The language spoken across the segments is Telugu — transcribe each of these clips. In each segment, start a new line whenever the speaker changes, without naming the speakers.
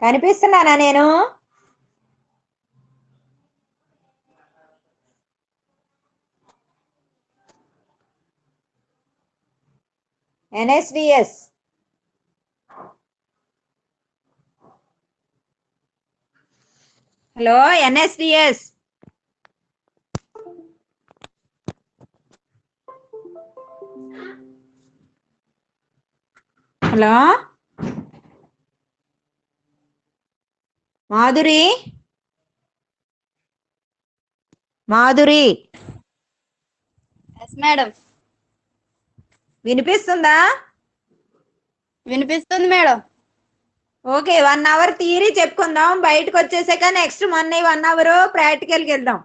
కనిపిస్తున్నానా నేను? NSDS hello NSDS hello Madhuri Madhuri
yes madam.
వినిపిస్తుందా?
వినిపిస్తుంది మేడం.
ఓకే 1 అవర్ థియరీ చెప్పుకుందాం, బయటకు వచ్చేసాక నెక్స్ట్ మొన్న 1 అవర్ ప్రాక్టికల్కి వెళ్దాం.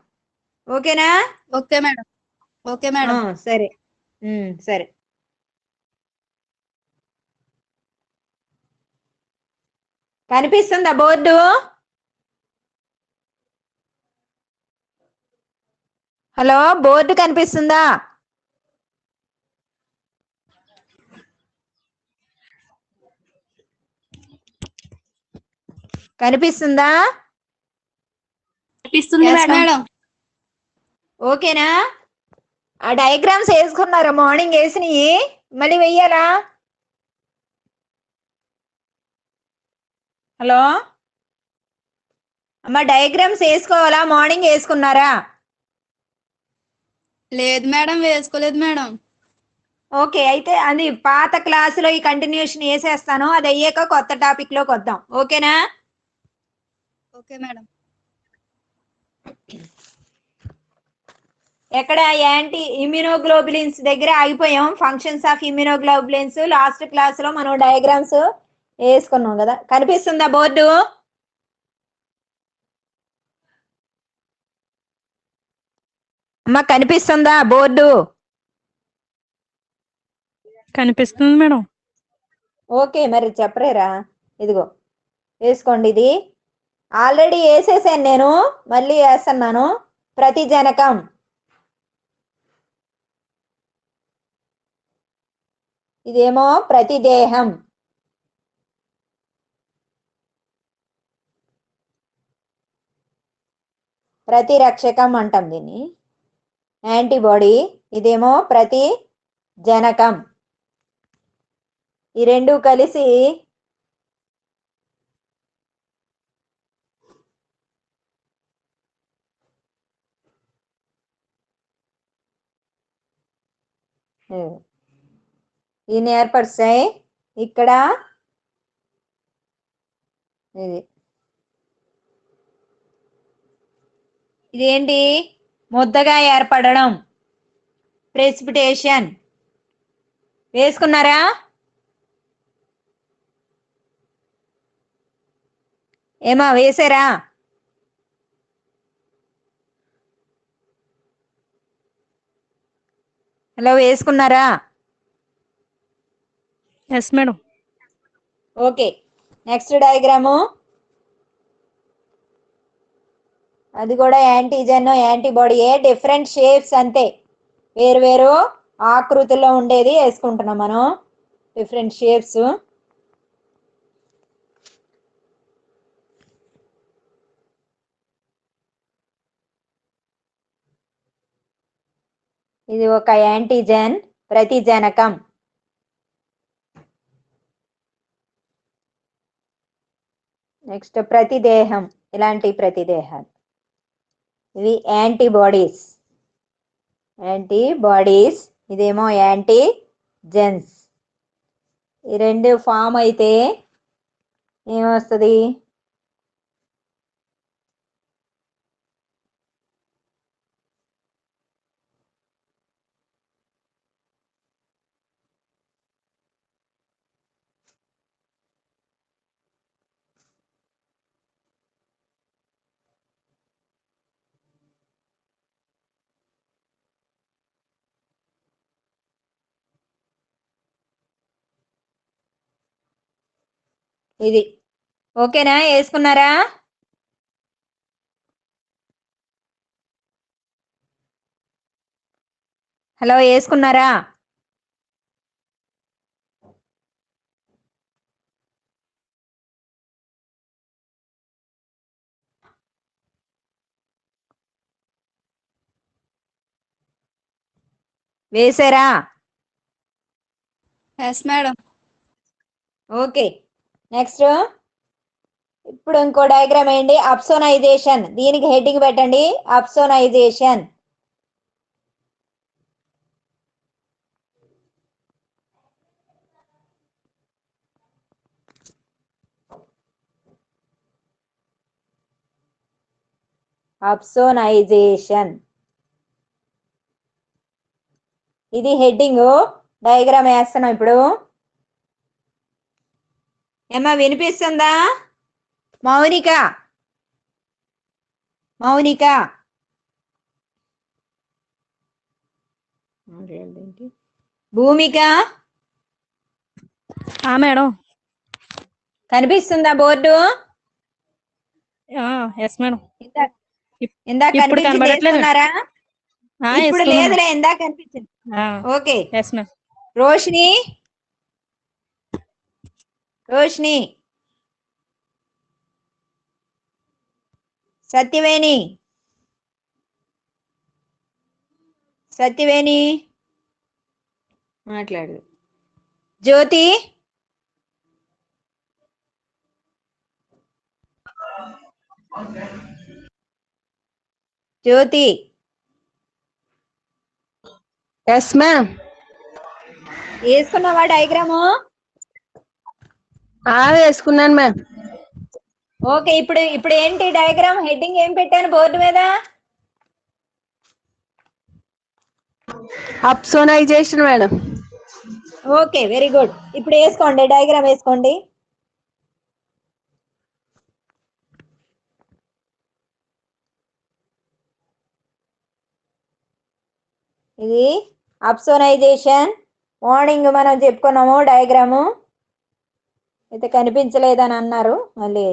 ఓకేనా?
Okay madam. Okay madam.
సరే సరే. కనిపిస్తుందా బోర్డు? హలో బోర్డు కనిపిస్తుందా? కనిపిస్తుందా?
కనిపిస్తుంది మేడం.
ఓకేనా? ఆ డయాగ్రామ్స్ వేసుకున్నారా? మార్నింగ్ వేసినవి మళ్ళీ వెయ్యాలా? హలో అమ్మ, డయాగ్రామ్స్ వేసుకోవాలా? మార్నింగ్ వేసుకున్నారా?
లేదు మేడం, వేసుకోలేదు మేడం.
ఓకే, అయితే అది పాత క్లాసులో ఈ కంటిన్యూషన్ వేసేస్తాను. అది అయ్యాక కొత్త టాపిక్ లోకి వద్దాం. ఓకేనా?
Okay madam.
ఎక్కడ యాంటీ ఇమ్యూనోగ్లోబులిన్స్ దగ్గర ఆగిపోయాం. Functions of immunoglobulins last class లో మనం డయాగ్రామ్స్ వేసుకున్నాం కదా. కనిపిస్తుందా బోర్డు? అమ్మ కనిపిస్తుందా బోర్డు?
కనిపిస్తుంది మేడం.
ఓకే, మరి చెప్పరేరా? ఇదిగో వేసుకోండి. ఇది ఆల్రెడీ వేసేసాను నేను, మళ్ళీ వేస్తున్నాను. ప్రతిజనకం, ఇదేమో ప్రతిదేహం, ప్రతిరక్షకం అంటాం దీన్ని, యాంటీబాడీ. ఇదేమో ప్రతి జనకం. ఈ రెండు కలిసి ఈయన ఏర్పరుస్తాయి. ఇక్కడ ఇదేంటి? ముద్దగా ఏర్పడడం, ప్రెసిపిటేషన్. వేసుకున్నారా? ఏమా వేసారా? హలో వేసుకున్నారా?
Yes madam.
Okay, next diagram. అది కూడా యాంటీజెన్ యాంటీబాడీయే, డిఫరెంట్ షేప్స్ అంతే, వేరు వేరు ఆకృతుల్లో ఉండేది వేసుకుంటున్నాం మనం. Different shapes. ఇది ఒక యాంటీజెన్, ప్రతిజనకం. నెక్స్ట్ ప్రతిదేహం, ఇలాంటి ప్రతిదేహాలు. ఇవి యాంటీబాడీస్. యాంటీబాడీస్, ఇదేమో యాంటీజెన్స్. ఈ రెండు ఫామ్ అయితే ఏమొస్తుంది? ఇది ఓకేనా? వేసుకున్నారా? హలో వేసుకున్నారా? వేసారా?
Yes madam.
ఓకే, నెక్స్ట్ ఇప్పుడు ఇంకో డయాగ్రామ్ వేయండి. అప్సోనైజేషన్, దీనికి హెడ్డింగ్ పెట్టండి అప్సోనైజేషన్. అప్సోనైజేషన్ ఇది హెడ్డింగ్. డయాగ్రామ్ వేస్తున్నాం ఇప్పుడు. ఏమా వినిపిస్తుందా? మౌనిక, మౌనిక, భూమిక
మేడం.
కనిపిస్తుందా బోర్డు?
Yes madam.
ఇందాక
ఇప్పుడు
కనిపించింది,
కనబడట్లేదు.
వేసుకున్నారా? ఇప్పుడు
వేసుకున్నాం.
లేదులే, ఇందాక కనిపించింది. Okay,
yes madam.
Roshini, Roshini, Satyaveni, Satyaveni మాట్లాడు. Jyothi, Jyothi,
yes ma'am.
వేసుకున్నావా డయాగ్రాము?
వేసుకున్నాను మ్యామ్.
ఓకే, ఇప్పుడు ఇప్పుడు ఏంటి డయాగ్రామ్ హెడ్డింగ్ ఏం పెట్టాను బోర్డు మీద?
Opsonisation madam.
Okay, very good. ఇప్పుడు వేసుకోండి, డయాగ్రామ్ వేసుకోండి. ఇది అప్సోనైజేషన్. మార్నింగ్ మనం చెప్పుకున్నాము డయాగ్రాము, అయితే కనిపించలేదని అన్నారు మళ్ళీ.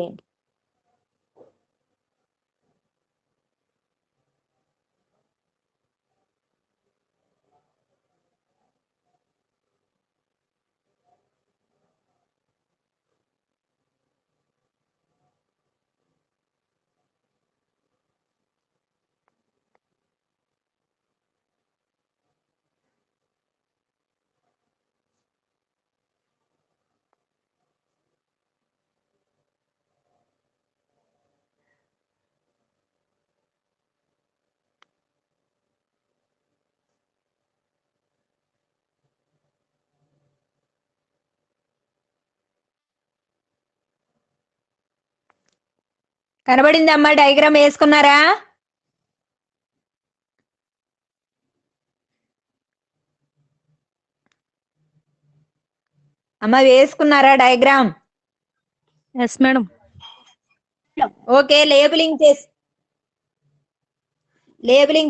కనబడిందమ్మా? డయాగ్రామ్ వేసుకున్నారా? అమ్మ వేసుకున్నారా diagram?
Yes madam.
Okay, labelling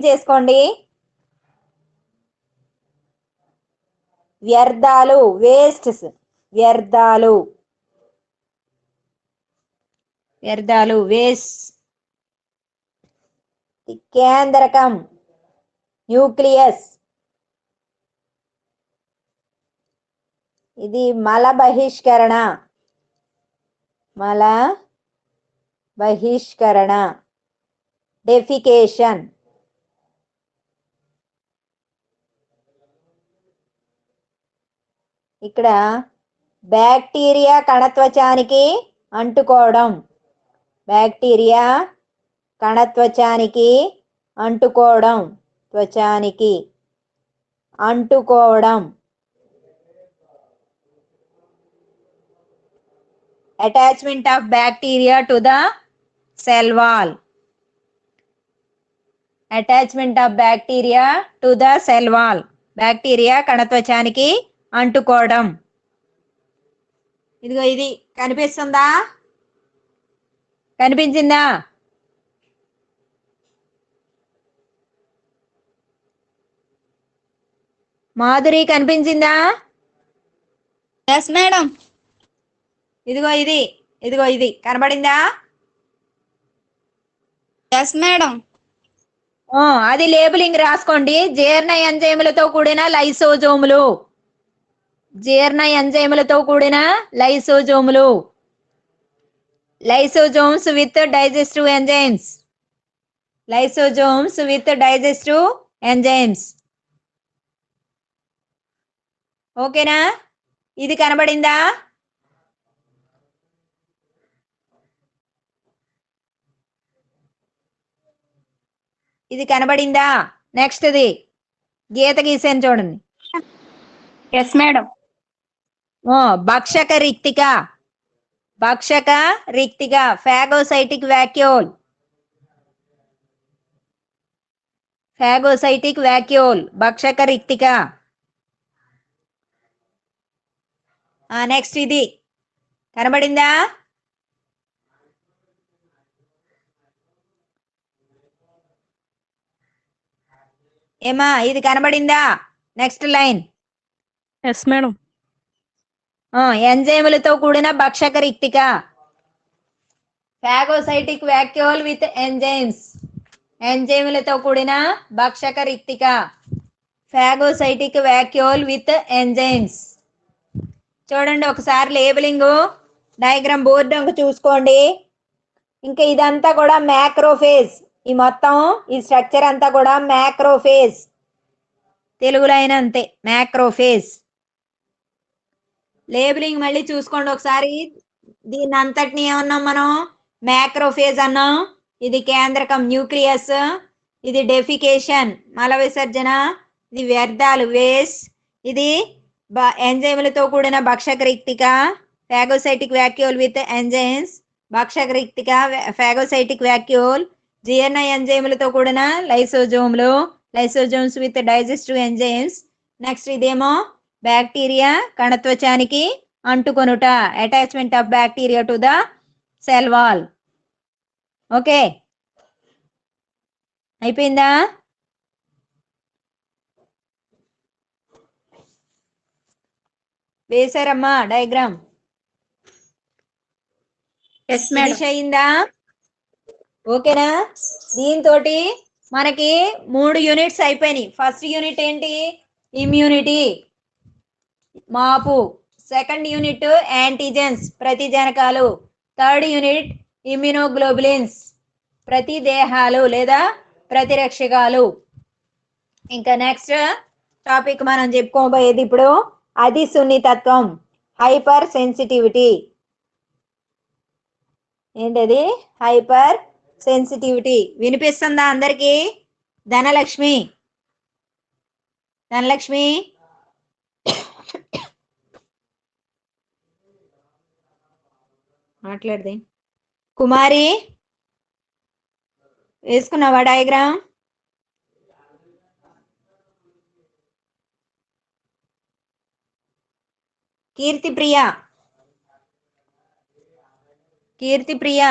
చేసుకోండి. వ్యర్థాలు, వేస్ట్స్, వ్యర్థాలు, వ్యర్థాలు, వేస్ట్. కేంద్రకం, న్యూక్లియస్. ఇది మల బహిష్కరణ, మల బహిష్కరణ, డెఫికేషన్. ఇక్కడ బ్యాక్టీరియా కణత్వచానికి అంటుకోవడం, బ్యాక్టీరియా కణత్వచానికి అంటుకోవడం, త్వచానికి అంటుకోవడం. Attachment of bacteria to the cell wall, attachment of bacteria to the cell wall. Bacteria కణత్వచానికి అంటుకోవడం. ఇదిగో ఇది కనిపిస్తుందా? కనిపించిందా? మాధురి కనిపించిందా?
Yes madam.
ఇదిగో ఇది, ఇదిగో ఇది కనబడిందా?
Yes madam.
అది లేబులింగ్ రాసుకోండి. జీర్ణ ఎంజైములతో కూడిన లైసోజోములు, జీర్ణ ఎంజైములతో కూడిన లైసోజోములు, lysosomes with digestive enzymes, lysosomes with digestive enzymes. ఓకేనా? ఇది కనబడిందా? ఇది కనబడిందా? నెక్స్ట్ది గీత గీసాను చూడండి.
Yes madam.
భక్షక రిక్తిక. భక్షక రిక్తిక ఫాగోసైటిక్ వాక్యూల్. ఫాగోసైటిక్ వాక్యూల్ భక్షక రిక్తిక. నెక్స్ట్ ఇది కనబడిందా? ఏమా ఇది కనబడిందా? Next line.
Yes madam.
ఎంజైములతో కూడిన భక్షక రిక్తిక. Phagocytic vacuole with enzymes. ఎంజైములతో కూడిన భక్షక రిక్తిక. Phagocytic vacuole with enzymes. చూడండి ఒకసారి లేబులింగ్ డయాగ్రామ్ బోర్డు చూసుకోండి. ఇంకా ఇదంతా కూడా మ్యాక్రోఫేజ్. ఈ మొత్తం ఈ స్ట్రక్చర్ అంతా కూడా మ్యాక్రోఫేజ్. తెలుగులో అయినా అంతే, మ్యాక్రోఫేజ్. లేబులింగ్ మళ్ళీ చూసుకోండి ఒకసారి. దీన్ని అంతటిని ఏమన్నాం మనం? మ్యాక్రోఫేజ్ అన్నాం. ఇది కేంద్రకం న్యూక్లియస్. ఇది డెఫికేషన్ మల విసర్జన. ఇది వ్యర్థాలు వేస్ట్. ఇది ఎంజైములతో కూడిన భక్షక రిక్తిక. Phagocytic vacuole with enzymes. భక్షక రిక్తిక ఫాగోసైటిక్ వాక్యూల్. జీర్ణ ఎంజైములతో కూడిన లైసోజోమ్లు. Lysosomes with digestive enzymes. Next ఇదేమో బ్యాక్టీరియా కణత్వచానికి అంటుకొనుట. Attachment of bacteria to the cell wall. Okay అయిపోయిందా? వేశారమ్మా డయాగ్రామ్?
Yes madam.
ఫినిష్ అయిందా? ఓకేనా? దీంతో మనకి 3 యూనిట్స్ అయిపోయినాయి. ఫస్ట్ యూనిట్ ఏంటి? ఇమ్యూనిటీ మాపు. సెకండ్ యూనిట్ యాంటీజెన్స్ ప్రతిజనకాలు. థర్డ్ యూనిట్ ఇమ్యూనోగ్లోబులిన్స్ ప్రతిదేహాలు లేదా ప్రతిరక్షకాలు. ఇంకా నెక్స్ట్ టాపిక్ మనం చెప్పుకోబోయేది ఇప్పుడు అతి సున్నితత్వం, హైపర్ సెన్సిటివిటీ. ఏంటది? Hyper sensitivity. వినిపిస్తుందా అందరికి? ధనలక్ష్మి, ధనలక్ష్మి మాట్లాడదే. కుమారి వేసుకున్నావా డయాగ్రామ్? కీర్తి ప్రియ, కీర్తి ప్రియ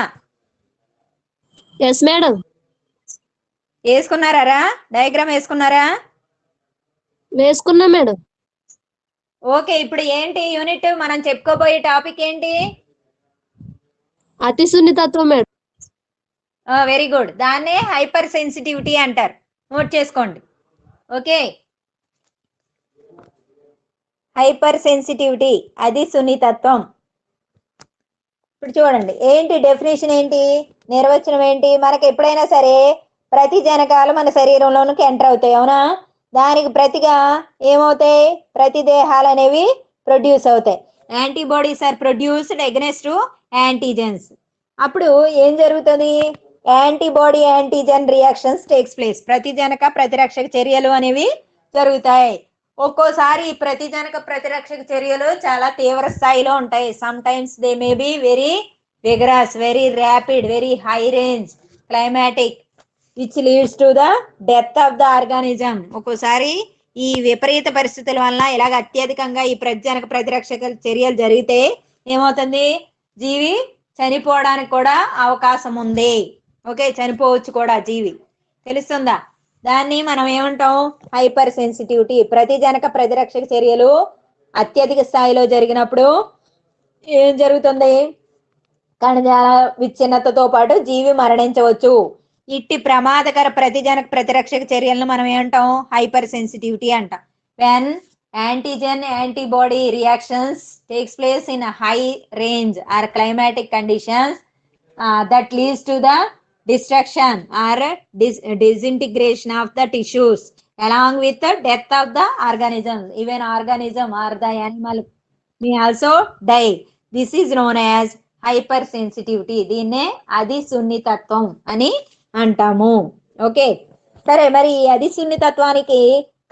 ఎస్ మేడం.
వేసుకున్నారా? డయాగ్రామ్ వేసుకున్నారా?
వేసుకున్నా మేడం.
ఓకే ఇప్పుడు ఏంటి యూనిట్ మనం చెప్పుకోబోయే టాపిక్ ఏంటి?
అతి సున్నితత్వం మేడం.
Very good. దాన్నే హైపర్ సెన్సిటివిటీ అంటారు. నోట్ చేసుకోండి. ఓకే హైపర్ సెన్సిటివిటీ అది సున్నితత్వం. ఇప్పుడు చూడండి ఏంటి డెఫినేషన్ ఏంటి, నిర్వచనం ఏంటి? మనకి ఎప్పుడైనా సరే ప్రతి జనకాలు మన శరీరంలోనికి ఎంటర్ అవుతాయి, అవునా? దానికి ప్రతిగా ఏమవుతాయి? ప్రతి దేహాలు అనేవి ప్రొడ్యూస్ అవుతాయి. Antibodies are produced against antigens. అప్పుడు ఏం జరుగుతుంది? Antibody antigen reactions takes place. ప్రతిజనక ప్రతిరక్షక చర్యలు అనేవి జరుగుతాయి. ఒక్కోసారి ఈ ప్రతిజనక ప్రతిరక్షక చర్యలు చాలా తీవ్ర స్థాయిలో ఉంటాయి. Some times they may be very vigorous, very rapid, very high range, climatic, which leads to the death of the organism. ఒక్కోసారి ఈ విపరీత పరిస్థితుల వలన ఇలాగ అత్యధికంగా ఈ ప్రతిజనక ప్రతిరక్షక చర్యలు జరిగితే ఏమవుతుంది? జీవి చనిపోవడానికి కూడా అవకాశం ఉంది. ఓకే చనిపోవచ్చు కూడా జీవి. తెలుస్తుందా? దాన్ని మనం ఏమంటాం? Hyper sensitivity. ప్రతిజనక ప్రతిరక్షక చర్యలు అత్యధిక స్థాయిలో జరిగినప్పుడు ఏం జరుగుతుంది? కణజాల విచ్ఛిన్నతతో పాటు జీవి మరణించవచ్చు. ఇట్టి ప్రమాదకర ప్రతిజనక ప్రతిరక్షక చర్యలను మనం ఏమంటాం? హైపర్ సెన్సిటివిటీ అంటాం. When antigen antibody reactions takes place in high range or climatic conditions that leads to the destruction or disintegration of the tissues along with the death of the organisms. Even organism or the animal may also die. This is known as hypersensitivity. దీన్నే అతి సున్నితత్వం అని అంటాము. ఓకే, సరే, మరి ఈ అతి సున్నితత్వానికి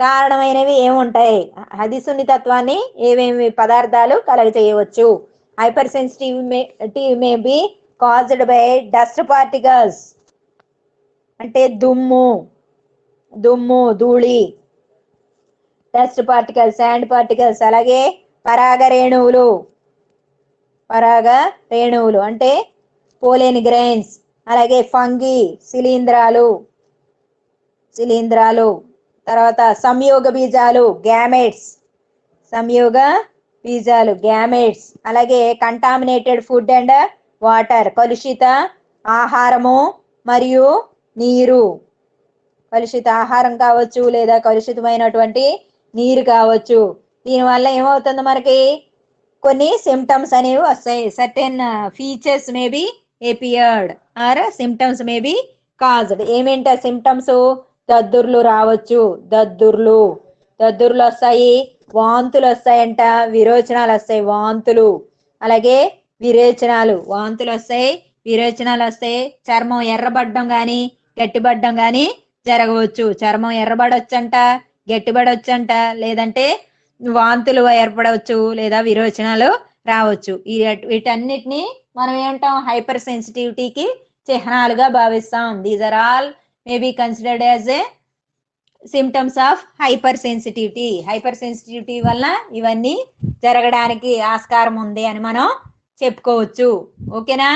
కారణమైనవి ఏముంటాయి? అతి సున్నితత్వాన్ని ఏమేమి పదార్థాలు కలగజేయవచ్చు? Hyper sensitivity may be caused by dust particles, అంటే దుమ్ము, ధూళి, డస్ట్ పార్టికల్స్, శాండ్ పార్టికల్స్, అలాగే పరాగ రేణువులు అంటే పోలెన్ గ్రెయిన్స్, అలాగే ఫంగి, శిలీంధ్రాలు, తర్వాత సంయోగ బీజాలు, గ్యామెట్స్, అలాగే కంటామినేటెడ్ ఫుడ్ అండ్ వాటర్, కలుషిత ఆహారము మరియు నీరు, కలుషిత ఆహారం కావచ్చు లేదా కలుషితమైనటువంటి నీరు కావచ్చు. దీనివల్ల ఏమవుతుంది, మనకి కొన్ని సిమ్టమ్స్ అనేవి వస్తాయి. Certain features may be appeared or symptoms may be caused. ఏమేంటి ఆ సిమ్టమ్స్? దద్దుర్లు రావచ్చు, దద్దుర్లు వస్తాయి, వాంతులు వస్తాయంట, విరోచనాలు వస్తాయి, అలాగే వాంతులు వస్తాయి, విరోచనాలు వస్తాయి, చర్మం ఎర్రబడ్డం గాని గట్టిబడ్డం గాని జరగవచ్చు. చర్మం ఎర్రబడొచ్చంట, గట్టిబడొచ్చంట, లేదంటే వాంతులు ఏర్పడవచ్చు లేదా విరోచనాలు రావచ్చు. వీటన్నిటిని మనం ఏమంటాం? హైపర్ సెన్సిటివిటీకి చిహ్నాలుగా భావిస్తాం. These are all may be considered as a symptoms of hypersensitivity వల్ల ఇవన్నీ జరగడానికి ఆస్కారం ఉంది అని మనం చెప్పుకోవచ్చు. ఓకేనా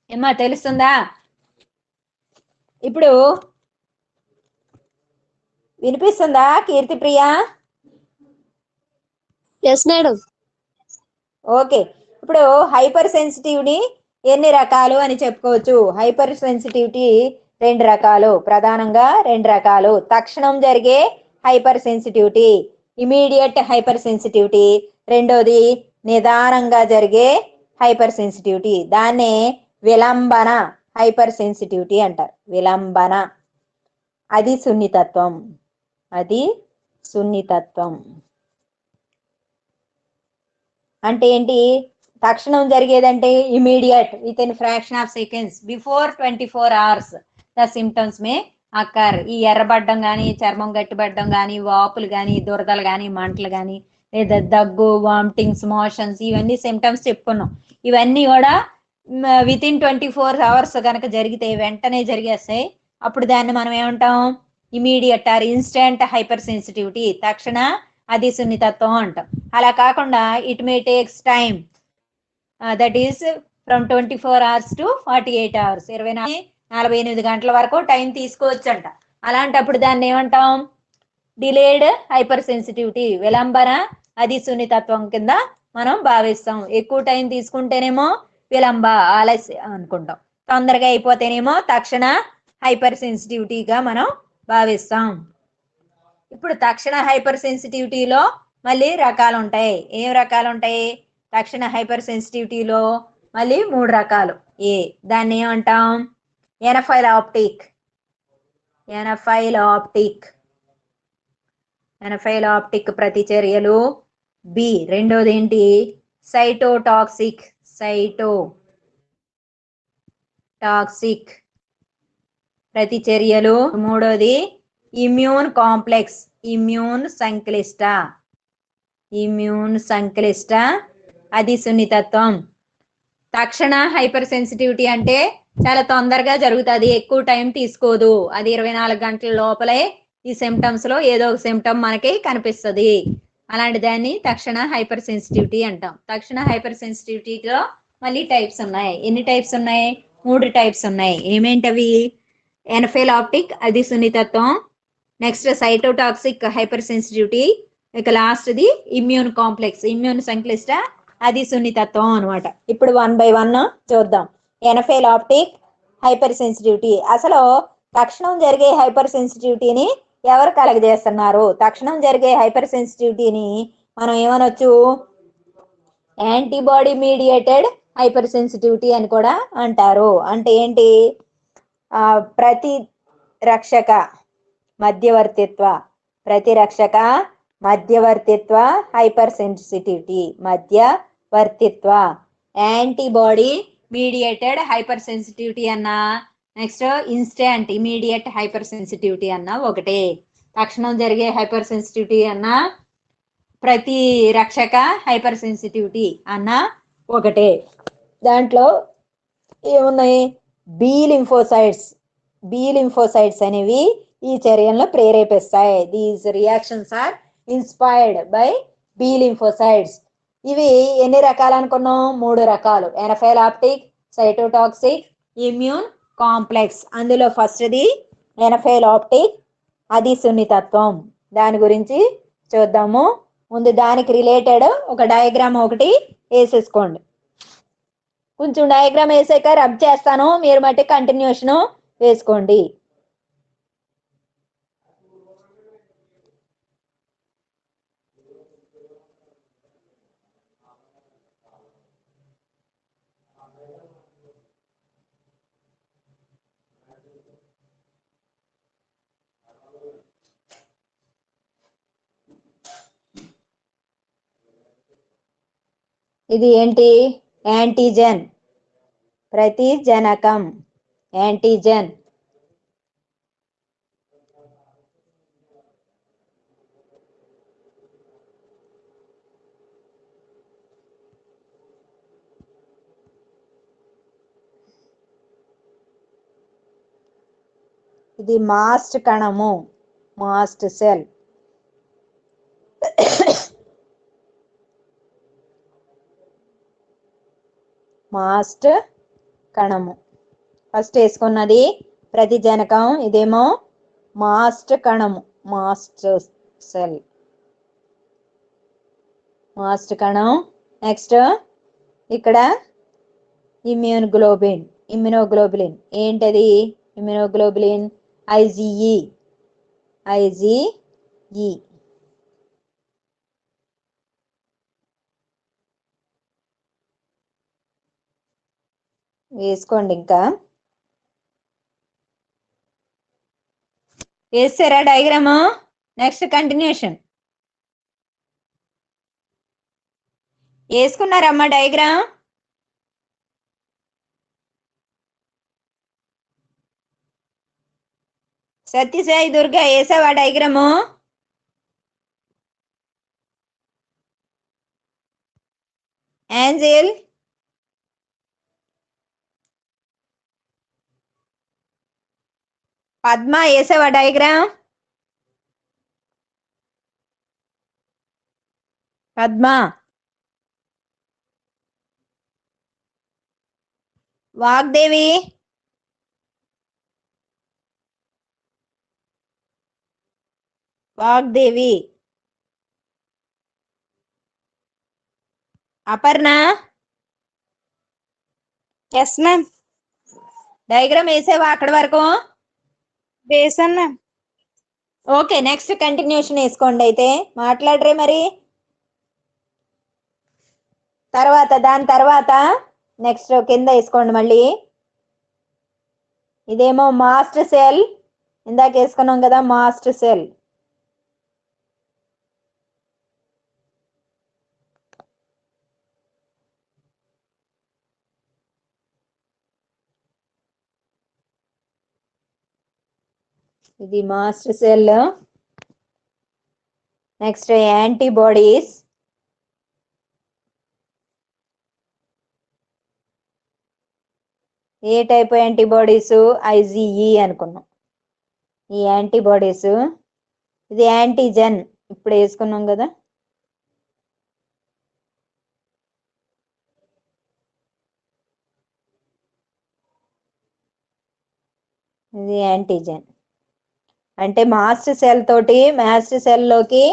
ఏమ్మా, తెలుస్తుందా? ఇప్పుడు వినిపిస్తుందా కీర్తిప్రియ?
Yes madam.
ఓకే, ఇప్పుడు హైపర్ సెన్సిటివిటీ ఎన్ని రకాలు అని చెప్పుకోవచ్చు? హైపర్ సెన్సిటివిటీ ప్రధానంగా రెండు రకాలు. తక్షణం జరిగే hyper sensitivity, immediate hyper sensitivity. రెండోది నిదానంగా జరిగే హైపర్ సెన్సిటివిటీ, దాన్నే విలంబన హైపర్ సెన్సిటివిటీ అంటారు. విలంబన, అది సున్నితత్వం. అంటే ఏంటి? తక్షణం జరిగేదంటే immediate, with in fraction of seconds, before 24 hours the symptoms may occur. ఈ ఎర్రబడ్డం కానీ, చర్మం గట్టిబడ్డం కానీ, వాపులు కానీ, దురదలు కానీ, మంటలు కానీ, లేదా దగ్గు, వామిటింగ్స్, మోషన్స్, ఇవన్నీ సిమ్టమ్స్ చెప్పుకున్నాం. ఇవన్నీ కూడా విత్ ఇన్ 24 hours కనుక జరిగితే, వెంటనే జరిగేస్తాయి. అప్పుడు దాన్ని మనం ఏమంటాం? Immediate or instant hypersensitivity, తక్షణ అతి సున్నితత్వం అంటాం. అలా కాకుండా it may takes time, that is from 24 hours to 48 hours, 48 గంటల వరకు టైం తీసుకోవచ్చు అంట. అలాంటప్పుడు దాన్ని ఏమంటాం? డిలేడ్ హైపర్ సెన్సిటివిటీ, విలంబన అతి సున్నితత్వం కింద మనం భావిస్తాం. ఎక్కువ టైం తీసుకుంటేనేమో ఆలస్యం అనుకుంటాం, తొందరగా అయిపోతేనేమో తక్షణ హైపర్ సెన్సిటివిటీగా మనం భావిస్తాం. ఇప్పుడు తక్షణ హైపర్ సెన్సిటివిటీలో మళ్ళీ రకాలు ఉంటాయి. ఏం రకాలు ఉంటాయి? తక్షణ హైపర్ సెన్సిటివిటీలో మళ్ళీ 3 రకాలు. దాన్ని ఏమంటాం? ఎనఫైలాప్టిక్ ప్రతిచర్యలు. బి, రెండోది ఏంటి? సైటోటాక్సిక్ ప్రతిచర్యలు. మూడోది ఇమ్యూన్ కాంప్లెక్స్, ఇమ్యూన్ సంక్లిష్ట అతి సున్నితత్వం. తక్షణ హైపర్ సెన్సిటివిటీ అంటే చాలా తొందరగా జరుగుతుంది, ఎక్కువ టైం తీసుకోదు. అది 24 గంటల లోపలే ఈ సిమ్టమ్స్ లో ఏదో ఒక సిమ్టమ్ మనకి కనిపిస్తుంది. అలాంటి దాన్ని తక్షణ హైపర్ సెన్సిటివిటీ అంటాం. తక్షణ హైపర్ సెన్సిటివిటీలో మళ్ళీ టైప్స్ ఉన్నాయి. ఎన్ని టైప్స్ ఉన్నాయి? 3 టైప్స్ ఉన్నాయి. ఏమేంటవి? ఎనఫైలాప్టిక్ అతి సున్నితత్వం, నెక్స్ట్ సైటోటాక్సిక్ హైపర్ సెన్సిటివిటీ, ఇక లాస్ట్ది ఇమ్యూన్ కాంప్లెక్స్, ఇమ్యూన్ సంక్లిష్ట అతి సున్నితత్వం అనమాట. ఇప్పుడు 1 by 1 చూద్దాం. ఎనఫైలాప్టిక్ హైపర్ సెన్సిటివిటీ. అసలు తక్షణం జరిగే హైపర్ సెన్సిటివిటీని ఎవరు కలగజేస్తున్నారు? తక్షణం జరిగే హైపర్ సెన్సిటివిటీని మనం ఏమనొచ్చు? యాంటీబాడీ మీడియేటెడ్ హైపర్ సెన్సిటివిటీ అని కూడా అంటారు. అంటే ఏంటి? ప్రతి రక్షక మధ్యవర్తిత్వ, ప్రతిరక్షక మధ్యవర్తిత్వ, హైపర్ సెన్సిటివిటీ మధ్యవర్తిత్వ, యాంటీబాడీ మీడియేటెడ్ హైపర్ సెన్సిటివిటీ అన్నా, next instant immediate hyper sensitivity అన్నా ఒకటే. తక్షణం జరిగే హైపర్ సెన్సిటివిటీ అన్నా, ప్రతి రక్షక హైపర్ సెన్సిటివిటీ అన్న ఒకటే. దాంట్లో ఏమున్నాయి? బి లింఫోసైడ్స్ అనేవి ఈ చర్యలను ప్రేరేపిస్తాయి. These reactions are inspired by B lymphocytes. ఇవి ఎన్ని రకాలు అనుకున్నాం? 3 రకాలు. Anaphylactic, cytotoxic, immune complex. అందులో ఫస్ట్ది ఎనఫైలాప్టిక్, అది సున్నితత్వం. దాని గురించి చూద్దాము. ముందు దానికి రిలేటెడ్ ఒక డయాగ్రామ్ ఒకటి వేసేసుకోండి. కొంచెం డయాగ్రామ్ వేసాక రబ్ చేస్తాను, మీరు మట్టి కంటిన్యూషన్ వేసుకోండి. ఇది ఏంటి? యాంటీజెన్, ప్రతిజనకం. యాంటీజెన్ ఇది మాస్ట్ కణము, మాస్ట్ సెల్. మాస్ట్ కణము ఫస్ట్ వేసుకున్నది ప్రతిజనకం, ఇదేమో మాస్ట్ కణము, మాస్ట్ సెల్, మాస్ట్ కణం. నెక్స్ట్ ఇక్కడ ఇమ్యునోగ్లోబులిన్. ఏంటది? Immunoglobulin IgE. వేసుకోండి. ఇంకా వేసారా డయాగ్రాము? Next continuation. వేసుకున్నారమ్మా డయాగ్రామ్? సత్యసాయి దుర్గా వేసావా డయాగ్రాము? ఏంజెల్ పద్మ వేసావా diagram? Padma, Vagdevi, Aparna,
yes ma'am.
Diagram వేసావా అక్కడి వరకు?
వేసాను మ్యామ్.
ఓకే, నెక్స్ట్ కంటిన్యూషన్ వేసుకోండి. అయితే మాట్లాడరే మరి. దాని తర్వాత నెక్స్ట్ కింద వేసుకోండి మళ్ళీ. ఇదేమో మాస్ట్ సెల్, ఇందాక వేసుకున్నాం కదా మాస్ట్ సెల్. ఇది మాస్ట్ సెల్. Next antibodies. ఏ టైప్ యాంటీబాడీస్? ఐజీఈ అనుకున్నాం ఈ యాంటీబాడీస్. ఇది యాంటీజెన్, ఇప్పుడు వేసుకున్నాం కదా. ఇది యాంటీజెన్ అంటే మాస్ట్ సెల్ లోకి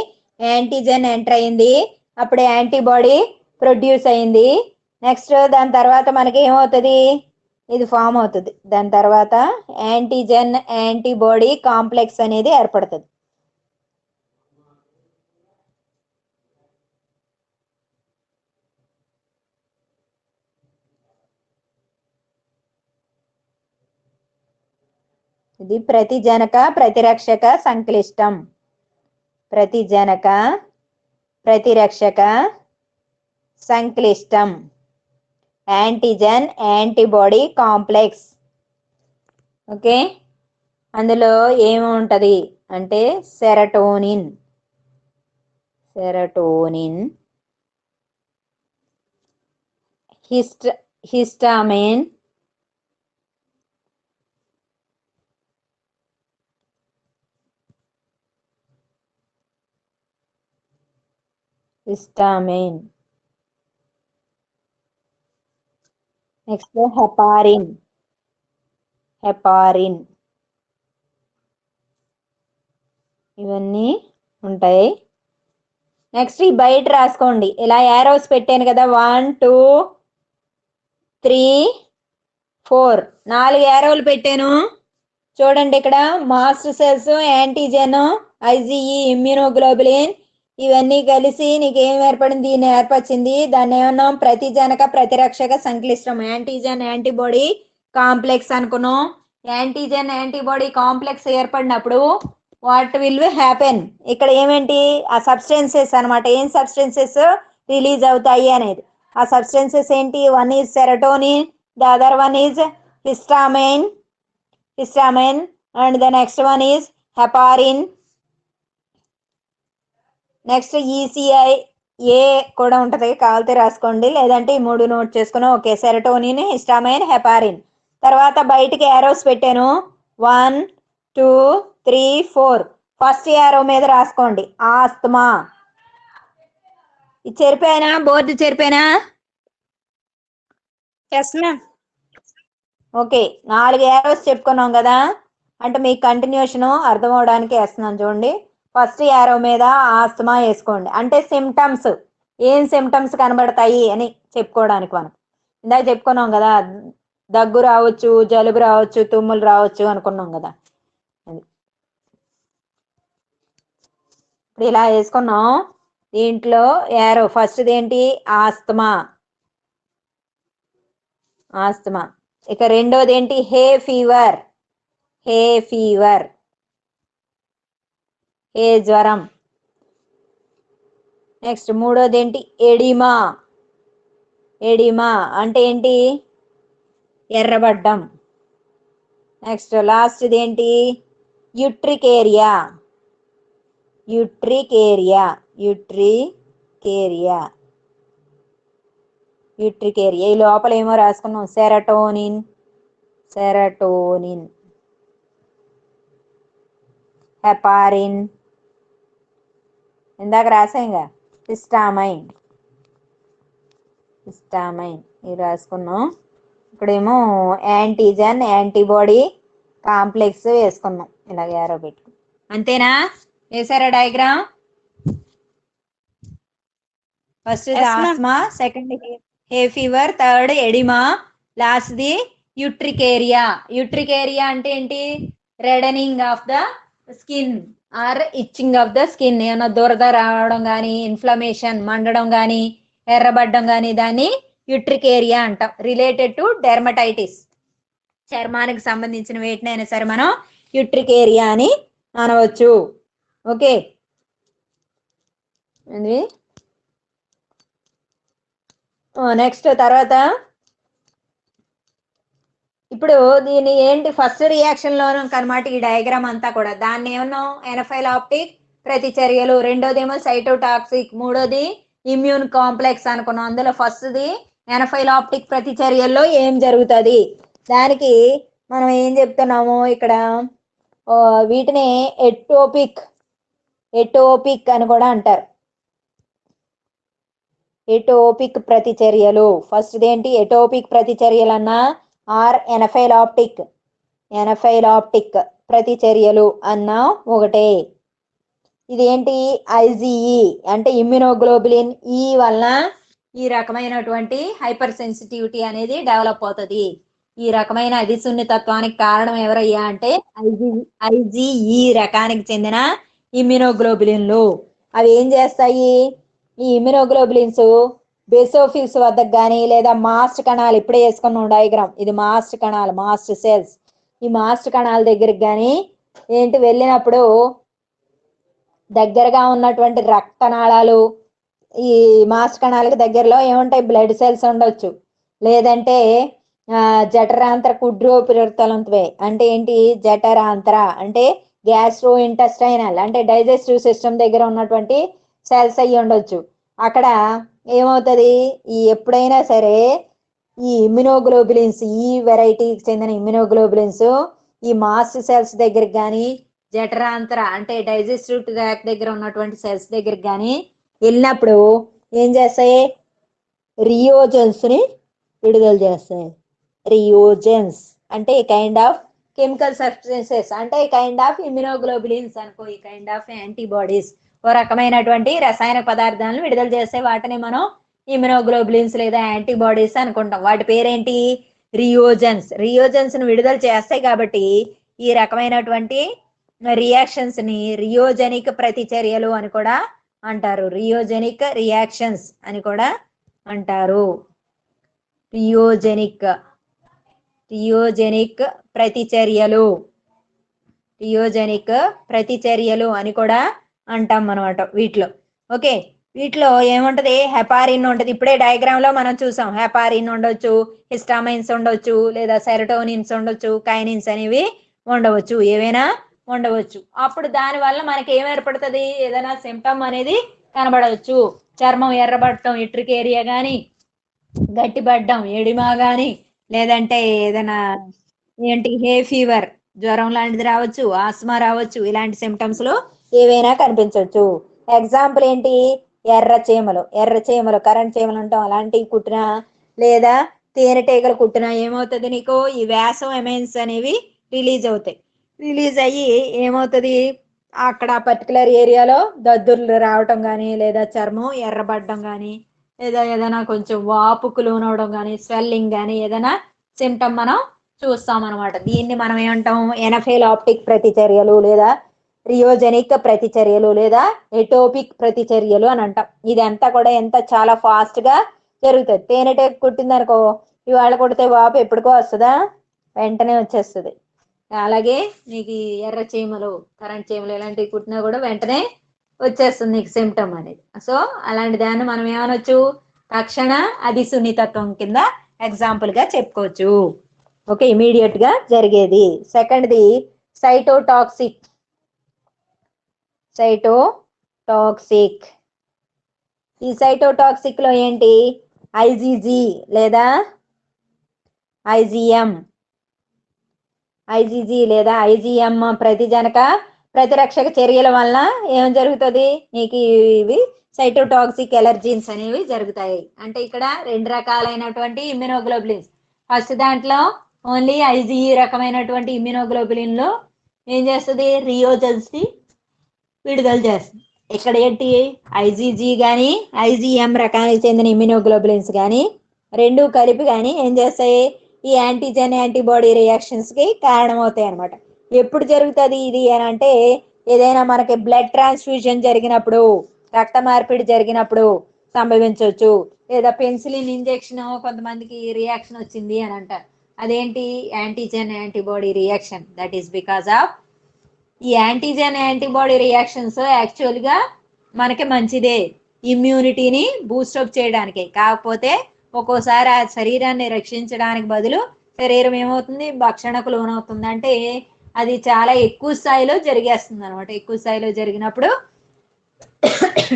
యాంటీజెన్ ఎంటర్ అయింది, అప్పుడు యాంటీబాడీ ప్రొడ్యూస్ అయింది. నెక్స్ట్ దాని తర్వాత మనకి ఏమవుతుంది? ఇది ఫామ్ అవుతుంది. దాని తర్వాత యాంటీజెన్ యాంటీబాడీ కాంప్లెక్స్ అనేది ఏర్పడుతుంది. ఇది ప్రతిజనక ప్రతిరక్షక సంక్లిష్టం. ప్రతిజనక ప్రతిరక్షక సంక్లిష్టం. Antigen antibody complex. ఓకే, అందులో ఏముంటది అంటే serotonin, serotonin, histamine, histamine. Next heparin, heparin. ఇవన్నీ ఉంటాయి. నెక్స్ట్ ఈ బయట రాసుకోండి, ఇలా యారోస్ పెట్టాను కదా, 1 2 3 4 4 యారోలు పెట్టాను. చూడండి ఇక్కడ mast cells, antigen, IgE, immunoglobulin ఇవన్నీ కలిసి నీకు ఏం ఏర్పడింది, దీన్ని ఏర్పరిచింది. దాన్ని ఏమన్నాం, ప్రతిజనక ప్రతిరక్షక సంక్లిష్టం, యాంటీజెన్ యాంటీబాడీ కాంప్లెక్స్ అనుకున్నాం. యాంటీజెన్ యాంటీబాడీ కాంప్లెక్స్ ఏర్పడినప్పుడు వాట్ విల్ హ్యాపెన్, ఇక్కడ ఏమేంటి ఆ సబ్స్టెన్సెస్ అనమాట. ఏం సబ్స్టెన్సెస్ రిలీజ్ అవుతాయి అనేది. ఆ సబ్స్టెన్సెస్ ఏంటి, one is serotonin, the other one is histamine, histamine, and the next one is heparin. Next ECI A కూడా ఉంటుంది, కావాలితే రాసుకోండి, లేదంటే ఈ 3 నోట్ చేసుకున్నాం. Okay, serotonin, histamine, heparin. తర్వాత బయటికి యారోస్ పెట్టాను, 1 2 3 4. ఫస్ట్ యారో మీద రాసుకోండి ఆస్తమా. ఇది చెరిపోయినా, బోర్డు చెరిపోయినా.
Yes ma'am.
ఓకే, 4 యారోస్ చెప్పుకున్నాం కదా, అంటే మీకు కంటిన్యూషన్ అర్థం అవడానికి వేస్తున్నాను చూడండి. ఫస్ట్ యారో మీద ఆస్తమా వేసుకోండి, అంటే సిమ్టమ్స్, ఏం సిమ్టమ్స్ కనబడతాయి అని చెప్పుకోవడానికి. మనం ఇందాక చెప్పుకున్నాం కదా, దగ్గు రావచ్చు, జలుబు రావచ్చు, తుమ్ములు రావచ్చు అనుకున్నాం కదా. ఇప్పుడు ఇలా వేసుకున్నాం. దీంట్లో యారో ఫస్ట్ ఏంటి, ఆస్తమా, ఆస్తమా. ఇక రెండోది ఏంటి, హే ఫీవర్, హే ఫీవర్, హే జ్వరం. నెక్స్ట్ మూడోది ఏంటి, ఎడిమా, ఎడిమా అంటే ఏంటి, ఎర్రబడ్డం. నెక్స్ట్ లాస్ట్ది ఏంటి, యుట్రికేరియా, యుట్రికేరియా, యుట్రికేరియా, యుట్రికేరియా. ఈ లోపల ఏమో రాసుకున్నాం, సెరటోనిన్, సెరటోనిన్, హెపారిన్, ఇందాక రాసాంగా హిస్టామైన్, హిస్టామైన్ ఇది రాసుకున్నాం. ఇక్కడేమో యాంటీజెన్ యాంటీబాడీ కాంప్లెక్స్ వేసుకున్నాం, ఇలాగ యారో పెట్టుకున్నాం. అంతేనా, వేసారా diagram? First asthma, second hay fever, third oedema, last the urticaria. Urticaria అంటే ఏంటి, reddening of the skin or itching of the skin. ఏమన్నా దురద రావడం కానీ, ఇన్ఫ్లమేషన్ మండడం కానీ, ఎర్రబడ్డం కానీ, దాన్ని యుట్రికేరియా అంటాం. రిలేటెడ్ టు డెర్మటైటిస్, చర్మానికి సంబంధించిన వేటినైనా సరే మనం యుట్రికేరియా అని అనవచ్చు. ఓకే, నెక్స్ట్ తర్వాత ఇప్పుడు దీని ఏంటి, ఫస్ట్ రియాక్షన్ లోను కనమాట ఈ డయాగ్రామ్ అంతా కూడా. దాన్ని ఏమన్నాం, ఎనఫైలాప్టిక్ ప్రతిచర్యలు, రెండోదేమో సైటోటాక్సిక్, మూడోది ఇమ్యూన్ కాంప్లెక్స్ అనుకున్నాం. అందులో ఫస్ట్ది ఎనఫైలాప్టిక్ ప్రతిచర్యల్లో ఏం జరుగుతుంది, దానికి మనం ఏం చెప్తున్నాము ఇక్కడ, వీటిని ఎటోపిక్, ఎటోపిక్ అని కూడా అంటారు. ఎటోపిక్ ప్రతిచర్యలు, ఫస్ట్ ఏంటి ఎటోపిక్ ప్రతిచర్యలు అన్నా ఆర్ ఎనఫైలాప్టిక్, ఎనఫైలాప్టిక్ ప్రతిచర్యలు అన్నా ఒకటే. ఇదేంటి, ఐజీఈ అంటే ఇమ్యూనోగ్లోబులిన్ ఈ వలన ఈ రకమైనటువంటి హైపర్ సెన్సిటివిటీ అనేది డెవలప్ అవుతుంది. ఈ రకమైన అతి సున్నితత్వానికి కారణం ఎవరయ్యా అంటే ఐజీఈ రకానికి చెందిన ఇమ్యూనోగ్లోబులిన్లు. అవి ఏం చేస్తాయి, ఈ ఇమ్యూనోగ్లోబులిన్స్ బేసోఫిల్స్ వద్దకు కానీ, లేదా మాస్ట్ కణాలు, ఇప్పుడే వేసుకున్నాం డయాగ్రామ్, ఇది మాస్ట్ కణాలు, మాస్ట్ సెల్స్. ఈ మాస్ట్ కణాల దగ్గరికి కానీ ఏంటి వెళ్ళినప్పుడు దగ్గరగా ఉన్నటువంటి రక్తనాళాలు, ఈ మాస్ట్ కణాలకు దగ్గరలో ఏముంటాయి, బ్లడ్ సెల్స్ ఉండొచ్చు, లేదంటే జఠరాంతర కుడ్రోపిరతలంత్వే అంటే ఏంటి, జఠరాంతర అంటే గ్యాస్ట్రో ఇంటెస్టైనల్ అంటే డైజెస్టివ్ సిస్టమ్ దగ్గర ఉన్నటువంటి సెల్స్ అయ్యి ఉండొచ్చు. అక్కడ ఏమవుతుంది, ఈ ఎప్పుడైనా సరే ఈ ఇమ్యునోగ్లోబులిన్స్, ఈ వెరైటీకి చెందిన ఇమ్యునోగ్లోబులిన్స్ ఈ మాస్ట్ సెల్స్ దగ్గరికి కానీ జఠరాంతర అంటే డైజెస్టివ్ ట్రాక్ దగ్గర ఉన్నటువంటి సెల్స్ దగ్గరికి కానీ వెళ్ళినప్పుడు ఏం చేస్తాయి, రియోజన్స్ ని విడుదల చేస్తాయి. రియోజన్స్ అంటే ఈ కైండ్ ఆఫ్ కెమికల్ సబ్స్టెన్సెస్, అంటే ఈ కైండ్ ఆఫ్ ఇమ్యునోగ్లోబులిన్స్ అనుకో, ఈ కైండ్ ఆఫ్ యాంటీబాడీస్, ఓ రకమైనటువంటి రసాయన పదార్థాలను విడుదల చేసే వాటిని మనం ఇమ్యునోగ్లోబులిన్స్ లేదా యాంటీబాడీస్ అనుకుంటాం. వాటి పేరేంటి, రియోజన్స్. రియోజన్స్ ని విడుదల చేస్తాయి కాబట్టి ఈ రకమైనటువంటి రియాక్షన్స్ ని రియోజెనిక్ ప్రతిచర్యలు అని కూడా అంటారు. రియోజెనిక్ రియాక్షన్స్ అని కూడా అంటారు. రియోజెనిక్ ప్రతిచర్యలు, రియోజెనిక్ ప్రతిచర్యలు అని కూడా అంటాం అనమాట వీటిలో. ఓకే, వీటిలో ఏముంటది, హెపారిన్ ఉంటది. ఇప్పుడే డయాగ్రామ్ లో మనం చూసాం, హెపారిన్ ఉండొచ్చు, హిస్టామైన్స్ ఉండొచ్చు, లేదా సెరటోనిన్స్ ఉండొచ్చు, కైనిన్స్ అనేవి ఉండవచ్చు, ఏవైనా ఉండవచ్చు. అప్పుడు దాని వల్ల మనకి ఏం ఏర్పడుతుంది, ఏదైనా సిమ్టమ్ అనేది కనబడవచ్చు. చర్మం ఎర్రబడటం, ఇట్రిక్ ఏరియా కానీ గట్టిపడ్డం, ఎడిమా కానీ, లేదంటే ఏదైనా ఏంటి హే ఫీవర్, జ్వరం లాంటిది రావచ్చు, ఆస్మా రావచ్చు, ఇలాంటి సిమ్టమ్స్ లో ఏవైనా కనిపించవచ్చు. ఎగ్జాంపుల్ ఏంటి, ఎర్ర చీమలు కరెంట్ చీమలు అంటాం, అలాంటివి కుట్టినా లేదా తేనెటీగలు కుట్టినా ఏమవుతుంది, నీకు ఈ వ్యాసం ఎమైన్స్ అనేవి రిలీజ్ అవుతాయి. రిలీజ్ అయ్యి ఏమవుతుంది, అక్కడ పర్టికులర్ ఏరియాలో దద్దుర్లు రావటం కానీ, లేదా చర్మం ఎర్రబడడం కానీ, లేదా ఏదైనా కొంచెం వాపుకు లోనవడం కానీ, స్వెల్లింగ్ కానీ ఏదైనా సిమ్టమ్ మనం చూస్తాం అనమాట. దీన్ని మనం ఏమంటాం, ఎనఫైలాప్టిక్ ప్రతిచర్యలు లేదా రియోజెనిక్ ప్రతిచర్యలు లేదా ఎటోపిక్ ప్రతిచర్యలు అని అంటాం. ఇదంతా కూడా ఎంత చాలా ఫాస్ట్ గా జరుగుతుంది. తేనెటీగ కుట్టిందనుకో, ఇవాళ కుడితే వాపు ఎప్పటికో వస్తుందా, వెంటనే వచ్చేస్తుంది. అలాగే నీకు ఈ ఎర్ర చీమలు, కరెంట్ చీమలు ఇలాంటివి కుట్టినా కూడా వెంటనే వచ్చేస్తుంది నీకు సిమ్టమ్ అనేది. సో అలాంటి దాన్ని మనం ఏమనొచ్చు, తక్షణ అతి సున్నితత్వం కింద ఎగ్జాంపుల్ గా చెప్పుకోవచ్చు. ఓకే, ఇమీడియట్ గా జరిగేది. సెకండ్ది సైటోటాక్సిక్. ఈ సైటోటాక్సిక్ లో ఏంటి, ఐజీజీ లేదా ఐజీఎం ప్రతిజనక ప్రతిరక్షక చర్యల వలన ఏం జరుగుతుంది, నీకు ఇవి సైటోటాక్సిక్ ఎలర్జీన్స్ అనేవి జరుగుతాయి. అంటే ఇక్కడ రెండు రకాలైనటువంటి ఇమ్యునోగ్లోబులిన్స్. ఫస్ట్ దాంట్లో ఓన్లీ ఐజీఈ రకమైనటువంటి ఇమ్యునోగ్లోబులిన్ లో ఏం చేస్తుంది, రియోజన్స్ ని విడుదల చేస్తుంది. ఇక్కడ ఏంటి, ఐజీజీ కానీ ఐజీఎం రకానికి చెందిన ఇమ్యునోగ్లోబులిన్స్ కానీ రెండు కలిపి కానీ ఏం చేస్తాయి, ఈ యాంటీజెన్ యాంటీబాడీ రియాక్షన్స్ కి కారణమవుతాయి అనమాట. ఎప్పుడు జరుగుతుంది ఇది అని అంటే, ఏదైనా మనకి బ్లడ్ ట్రాన్స్ఫ్యూజన్ జరిగినప్పుడు, రక్త మార్పిడి జరిగినప్పుడు సంభవించవచ్చు. లేదా పెన్సిలిన్ ఇంజెక్షన్ కొంతమందికి రియాక్షన్ వచ్చింది అని అంటారు, అదేంటి antigen antibody reaction. That is because of ఈ యాంటీజెన్ యాంటీబాడీ రియాక్షన్స్ యాక్చువల్ గా మనకి మంచిదే, ఇమ్యూనిటీని బూస్టప్ చేయడానికి. కాకపోతే ఒక్కోసారి ఆ శరీరాన్ని రక్షించడానికి బదులు శరీరం ఏమవుతుంది, భక్షణకు లోనవుతుంది. అంటే అది చాలా ఎక్కువ స్థాయిలో జరిగేస్తుంది అనమాట. ఎక్కువ స్థాయిలో జరిగినప్పుడు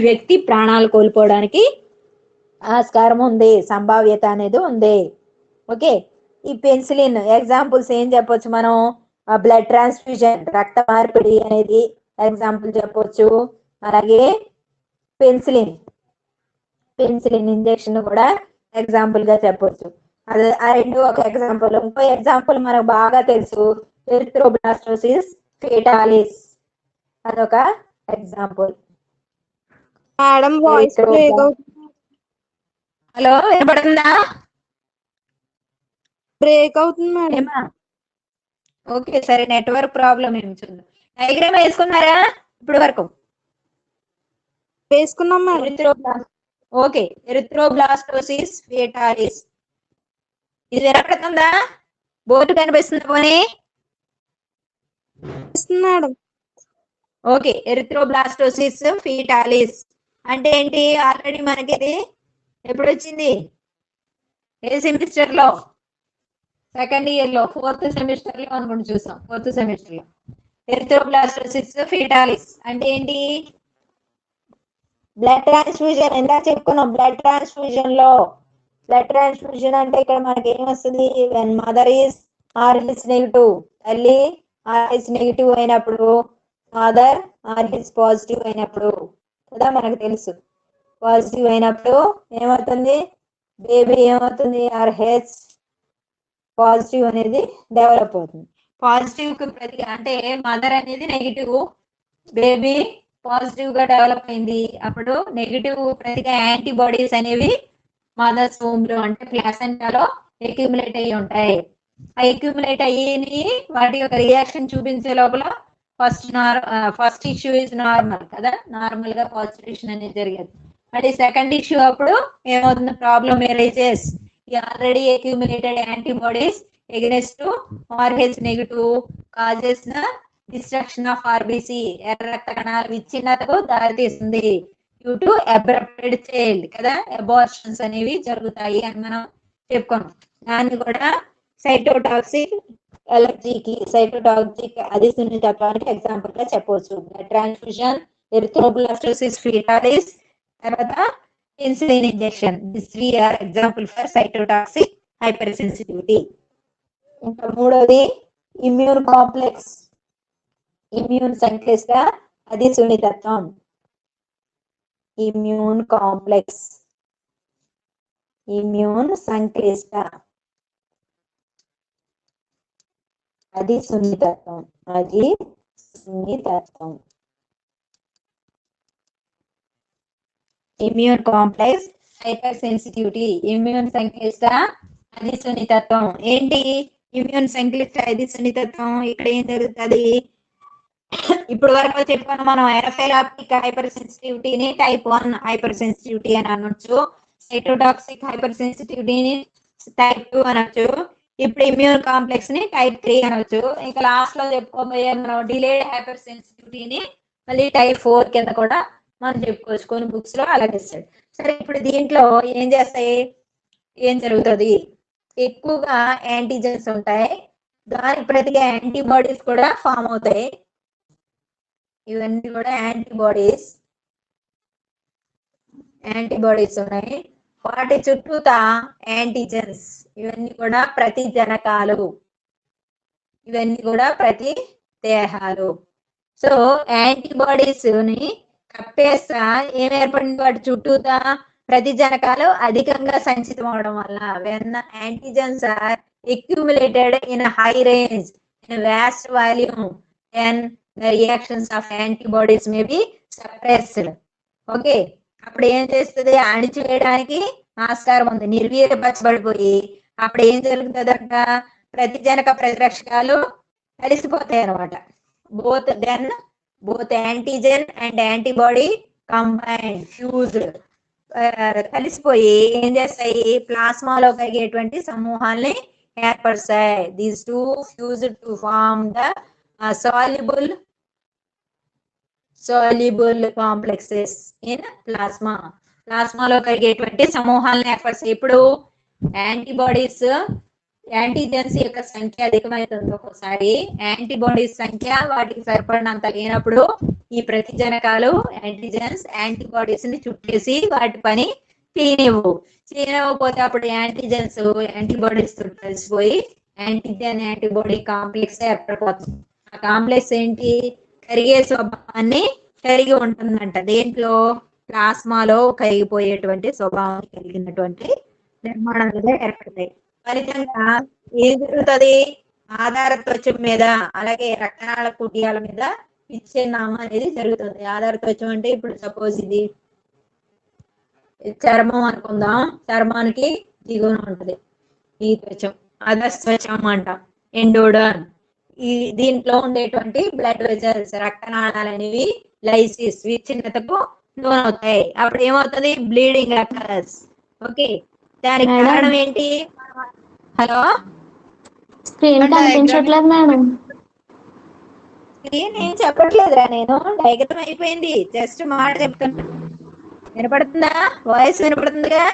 వ్యక్తి ప్రాణాలు కోల్పోవడానికి ఆస్కారం ఉంది, సంభావ్యత అనేది ఉంది. ఓకే, ఈ పెన్సిలిన్ ఎగ్జాంపుల్స్ ఏం చెప్పొచ్చు మనం, బ్లడ్ ట్రాన్స్ఫ్యూజన్ రక్త మార్పిడి అనేది ఎగ్జాంపుల్ చెప్పొచ్చు. అలాగే పెన్సిలిన్ ఇంజెక్షన్ కూడా ఎగ్జాంపుల్ గా చెప్పొచ్చు. అదే ఆ రెండు ఒక ఎగ్జాంపుల్. ఇంకో ఎగ్జాంపుల్ మనకు బాగా తెలుసు, ఎరిథ్రోబ్లాస్టోసిస్ ఫెటాలిస్, అదొక ఎగ్జాంపుల్.
మేడం వాయిస్ బ్రేక్ అవుతుంది.
హలో, వినపడుతుందా?
బ్రేక్ అవుతుంది మేడం.
ఏమా, ఓకే సరే, నెట్వర్క్ ప్రాబ్లం ఏమి చూద్దాం. డయాగ్రామ్ వేసుకున్నారా ఇప్పుడు వరకు?
వేసుకున్నాం మేడం.
Okay, erythroblastosis fetalis. ఇది వినపడుతుందా? బోర్డు కనిపిస్తుంది పోనీ?
వస్తుంది మేడం.
ఓకే, ఎరిథ్రోబ్లాస్టోసిస్ ఫీటాలిస్ అంటే ఏంటి? ఆల్రెడీ మనకి ఇది ఎప్పుడు వచ్చింది? ఏ సెమిస్టర్ లో? సెకండ్ ఇయర్ లో, ఫోర్త్ సెమిస్టర్ లో అనుకుంటూ చూసాం. ఫోర్త్ సెమిస్టర్ లో ఎరిథ్రోబ్లాస్టోసిస్ ఫీటాలిస్ అంటే ఏంటి? Blood transfusion. ఎంత చెప్పుకున్నాం బ్లడ్ ట్రాన్స్ఫ్యూజన్ లో? బ్లడ్ ట్రాన్స్ఫ్యూజన్ అంటే ఇక్కడ మనకి ఏం వస్తుంది? When mother is RH negative, తల్లి ఆర్హెచ్ నెగిటివ్ అయినప్పుడు, ఫాదర్ ఆర్హెచ్ పాజిటివ్ అయినప్పుడు కదా, మనకు తెలుసు. పాజిటివ్ అయినప్పుడు ఏమవుతుంది? బేబీ ఏమవుతుంది? ఆర్హెచ్ పాజిటివ్ అనేది డెవలప్ అవుతుంది. పాజిటివ్ కి ప్రతిగా అంటే మదర్ అనేది నెగిటివ్, బేబీ పాజిటివ్ గా డెవలప్ అయింది. అప్పుడు నెగిటివ్ ప్రతిగా యాంటీబాడీస్ అనేవి మదర్స్ హోమ్ లో అంటే ప్లాసెంటాలో అక్యూములేట్ అయ్యి ఉంటాయి. ఆ అక్యూములేట్ అయ్యి వాటి యొక్క రియాక్షన్ చూపించే లోపల ఫస్ట్ ఇష్యూ ఇస్ నార్మల్ కదా, నార్మల్ గా కాన్స్టిట్యూషన్ అనేది జరిగేది. మళ్ళీ సెకండ్ ఇష్యూ అప్పుడు ఏమవుతుంది? Problem arises. ఈ already accumulated antibodies against to Rh negative causes the destruction of RBC, ఎర్ర రక్త కణాల విచ్ఛిన్నతకు దారితీస్తుంది. డ్యూ టు అబ్రప్టెడ్ చైల్డ్ కదా, అబార్షన్స్ అనేవి జరుగుతాయి అని మనం చెప్పుకున్నాం. దాన్ని కూడా సైటోటాక్సిక్ ఎలర్జీకి, సైటోటాక్సిక్ అది సున్నితత్వానికి ఎగ్జాంపుల్ గా చెప్పవచ్చు. బ్లడ్ ట్రాన్స్ఫ్యూజన్, ఎరిథ్రోబ్లాస్టోసిస్ ఫీటాలిస్, తర్వాత insulin injection. This three are example for cytotoxic hypersensitivity. ఇంకా మూడోది ఇమ్యూన్ కాంప్లెక్స్, ఇమ్యూన్ సంక్లిష్ట అది సున్నితత్వం. ఇమ్యూన్ కాంప్లెక్స్, ఇమ్యూన్ సంక్లిష్ట అది సున్నితత్వం, అది సున్నితత్వం. Immune complex hyper sensitivity, immune సంక్లిష్ట అది సున్నితత్వం. ఏంటి ఇమ్యూన్ సంక్లిష్ట అది సున్నితత్వం? ఇక్కడ ఏం జరుగుతుంది? ఇప్పుడు వరకు చెప్పుకున్నాం మనం ఎనఫైలాప్టిక్ హైపర్ సెన్సిటివిటీని టైప్ 1 హైపర్ సెన్సిటివిటీ అని అనొచ్చు, సైటోటాక్సిక్ హైపర్ సెన్సిటివిటీని టైప్ 2 అనొచ్చు, ఇప్పుడు ఇమ్యూన్ కాంప్లెక్స్ ని టైప్ 3 అనొచ్చు. ఇంకా లాస్ట్ లో చెప్పుకోబోయే మనం డిలేడ్ హైపర్ సెన్సిటివిటీని మళ్ళీ టైప్ 4 కింద కూడా మనం చెప్పుకోవచ్చు. కొన్ని బుక్స్ లో అలాగే ఇస్తాడు. సరే, ఇప్పుడు దీంట్లో ఏం చేస్తాయి? ఏం జరుగుతుంది? ఎక్కువగా యాంటీజెన్స్ ఉంటాయి, దానికి ప్రతిగా యాంటీబాడీస్ కూడా ఫామ్ అవుతాయి. ఇవన్నీ కూడా యాంటీబాడీస్ ఉన్నాయి. వాటి చుట్టూతా యాంటీజెన్స్, ఇవన్నీ కూడా ప్రతిజనకాలు, ఇవన్నీ కూడా ప్రతి దేహాలు. సో యాంటీబాడీస్ ని కప్పేస్తా ఏం ఏర్పడింది? వాటి చుట్టూతా ప్రతిజనకాలు అధికంగా సంచితం అవడం వల్ల, when antigens are accumulated in a high range in a vast volume, then the reactions of antibodies may be suppressed. Okay, అప్పుడు ఏం చేస్తుంది? అణిచివేయడానికి ఆస్కారం ఉంది, నిర్వీర్యపరచబడిపోయి అప్పుడు ఏం జరుగుతుందంట? ప్రతిజనక ప్రతిరక్షకాలు కలిసిపోతాయి అనమాట. Both antigen and antibody combined fused, కలిసిపోయి ఏం చేస్తాయి? ప్లాస్మాలో కలిగేటువంటి సమూహాల్ని ఏర్పరుస్తాయి. These two fused to form the soluble complexes in plasma. ప్లాస్మాలో కలిగేటువంటి సమూహాలను ఏర్పరుస్తాయి. ఇప్పుడు యాంటీబాడీస్ యాంటీజెన్స్ యొక్క సంఖ్య అధికమవుతుంది, ఒక్కోసారి యాంటీబాడీస్ సంఖ్య వాటికి సరిపడినంత లేనప్పుడు ఈ ప్రతిజనకాలు యాంటీజెన్స్ యాంటీబాడీస్ ని చుట్టేసి వాటి పని చేయనివ్వకపోతే అప్పుడు యాంటీజెన్స్ యాంటీబాడీస్ తో కలిసిపోయి యాంటీజెన్ యాంటీబాడీ కాంప్లెక్స్ ఏర్పడిపోతుంది. ఆ కాంప్లెక్స్ ఏంటి? కరిగే స్వభావాన్ని కలిగి ఉంటుందంట. దేంట్లో? ప్లాస్మాలో కరిగిపోయేటువంటి స్వభావం కలిగినటువంటి నిర్మాణాలుగా ఏర్పడతాయి. ఫలితంగా ఏం జరుగుతుంది? ఆధారత్వచం మీద అలాగే రక్తనాళ కుటీయాల మీద విచ్ఛిన్నం అనేది జరుగుతుంది. ఆధారత్వచం అంటే ఇప్పుడు సపోజ్ ఇది చర్మం అనుకుందాం, చర్మానికి దిగువన ఉంటది ఈ త్వచం, అధస్త్వచం అంటాం, ఎండోడర్మ్. ఈ దీంట్లో ఉండేటువంటి బ్లడ్ వెజల్స్ రక్తనాళాలు అనేవి లైసిస్ విచ్ఛిన్నతకు లోనవుతాయి. అప్పుడు ఏమవుతుంది? Bleeding occurs. ఓకే, దానికి కారణం ఏంటి? హలో,
స్క్రీన్ కనిపించట్లేదు మేడం.
నేను చెప్పట్లేదురా, నేను డయాగ్రామ్ అయిపోయింది, జస్ట్ మాట చెప్తున్నా. వినపడుతుందా? వాయిస్ వినపడుతుందిగా?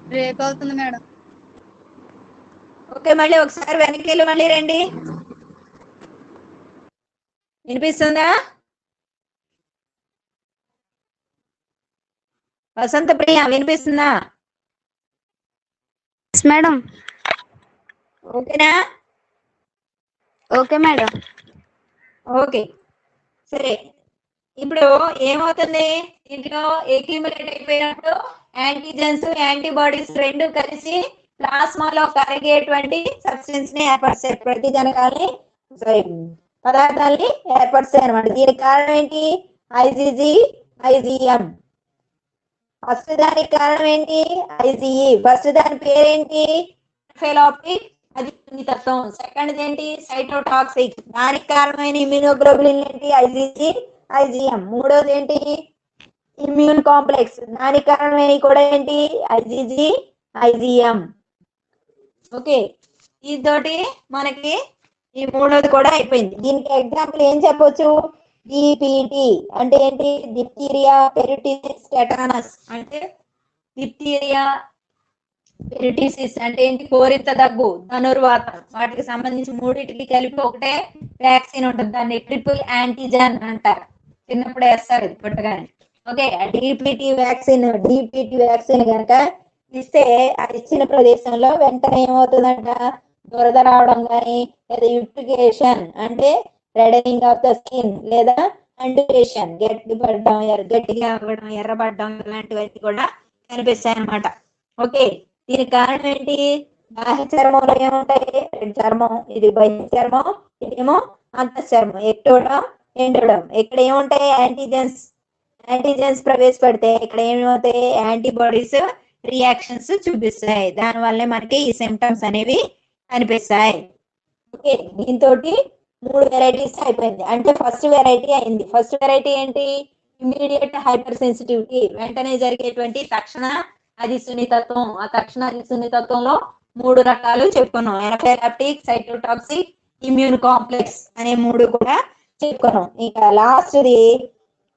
బ్రేక్ అవుతుంది మేడం.
ఓకే, మళ్ళీ ఒకసారి వెనక్కి వెళ్ళి మళ్ళీ రండి. వినిపిస్తుందా? వసంత ప్రియ వినిపిస్తుందా?
మేడం.
ఓకేనా?
Okay madam.
ఓకే, సరే. ఇప్పుడు ఏమవుతుంది, ఇంట్లో ఏక్యుములేట్ అయిపోయినప్పుడు యాంటీజెన్స్ యాంటీబాడీస్ రెండు కలిసి ప్లాస్మాలో కరిగేటువంటి సబ్స్టెన్స్ ని ఏర్పరుస్తాయి, ప్రతిజనకాల్ని సారీ పదార్థాలని ఏర్పరుస్తాయి అనమాట. దీనికి కారణం ఏంటి? IgG IgM. ఫస్ట్ దానికి కారణం ఏంటి? ఐజీఈ. ఫస్ట్ దాని పేరేంటి? ఫెలాప్టిక్, అది సున్నితత్వం. సెకండ్ ఏంటి? సైటోటాక్సిక్, దానికి కారణమైన ఇమ్యూనోగ్లోబులిన్ ఏంటి? IgG IgM. మూడోది ఏంటి? ఇమ్యూన్ కాంప్లెక్స్, దానికి కారణమైన కూడా ఏంటి? IgG IgM. ఓకే, దీంతోటి మనకి ఈ మూడోది కూడా అయిపోయింది. దీనికి ఎగ్జాంపుల్ ఏం చెప్పొచ్చు? డిపిటి అంటే ఏంటి? Diphtheria pertussis tetanus. అంటే డిప్టీరియా పెరిటిసిస్ అంటే ఏంటి? కోరింత దగ్గు, ధనుర్వాతం, వాటికి సంబంధించి మూడింటికి కలిపి ఒకటే వ్యాక్సిన్ ఉంటుంది, దాన్ని ట్రిపుల్ యాంటీజెన్ అంటారు. చిన్నప్పుడు వేస్తారు ఇది పుట్టగానే. ఓకే, డిపిటి వ్యాక్సిన్ కనుక ఇస్తే అది ఇచ్చిన ప్రదేశంలో వెంటనే ఏమవుతుందంట? దురద రావడం కానీ, లేదా యూట్రికేషన్ అంటే రెడనింగ్ ఆఫ్ ద స్కిన్, లేదా అండులేషన్ గట్టిగా అవ్వడం, ఎర్రబడడం, ఇలాంటివన్నీ కూడా కనిపిస్తాయి అన్నమాట. ఓకే, దీనికి కారణం ఏంటి? బాహ్య చర్మంలో ఏముంటాయి? రెడ్ చర్మం, ఇది బహ్య చర్మం, ఇదేమో అంతఃచర్మం. ఎట్టడం ఎండడం. ఇక్కడ ఏముంటాయి? యాంటీజెన్స్ ప్రవేశపెడితే ఇక్కడ ఏమవుతాయి? యాంటీబాడీస్ రియాక్షన్స్ చూపిస్తాయి, దానివల్లే మనకి ఈ సిమ్టమ్స్ అనేవి కనిపిస్తాయి. ఓకే, దీంతో 3 వెరైటీస్ అయిపోయింది. అంటే ఫస్ట్ వెరైటీ అయింది. ఫస్ట్ వెరైటీ ఏంటి? ఇమ్మీడియట్ హైపర్ సెన్సిటివిటీ, వెంటనే జరిగేటువంటి తక్షణ అది సున్నితత్వం. ఆ తక్షణ అది సున్నితత్వంలో 3 రకాలు చెప్పుకున్నాం. ఎనఫైలాప్టిక్, సైటోటాక్సిక్, ఇమ్యూన్ కాంప్లెక్స్ అనే 3 కూడా చెప్పుకున్నాం. ఇంకా లాస్ట్ది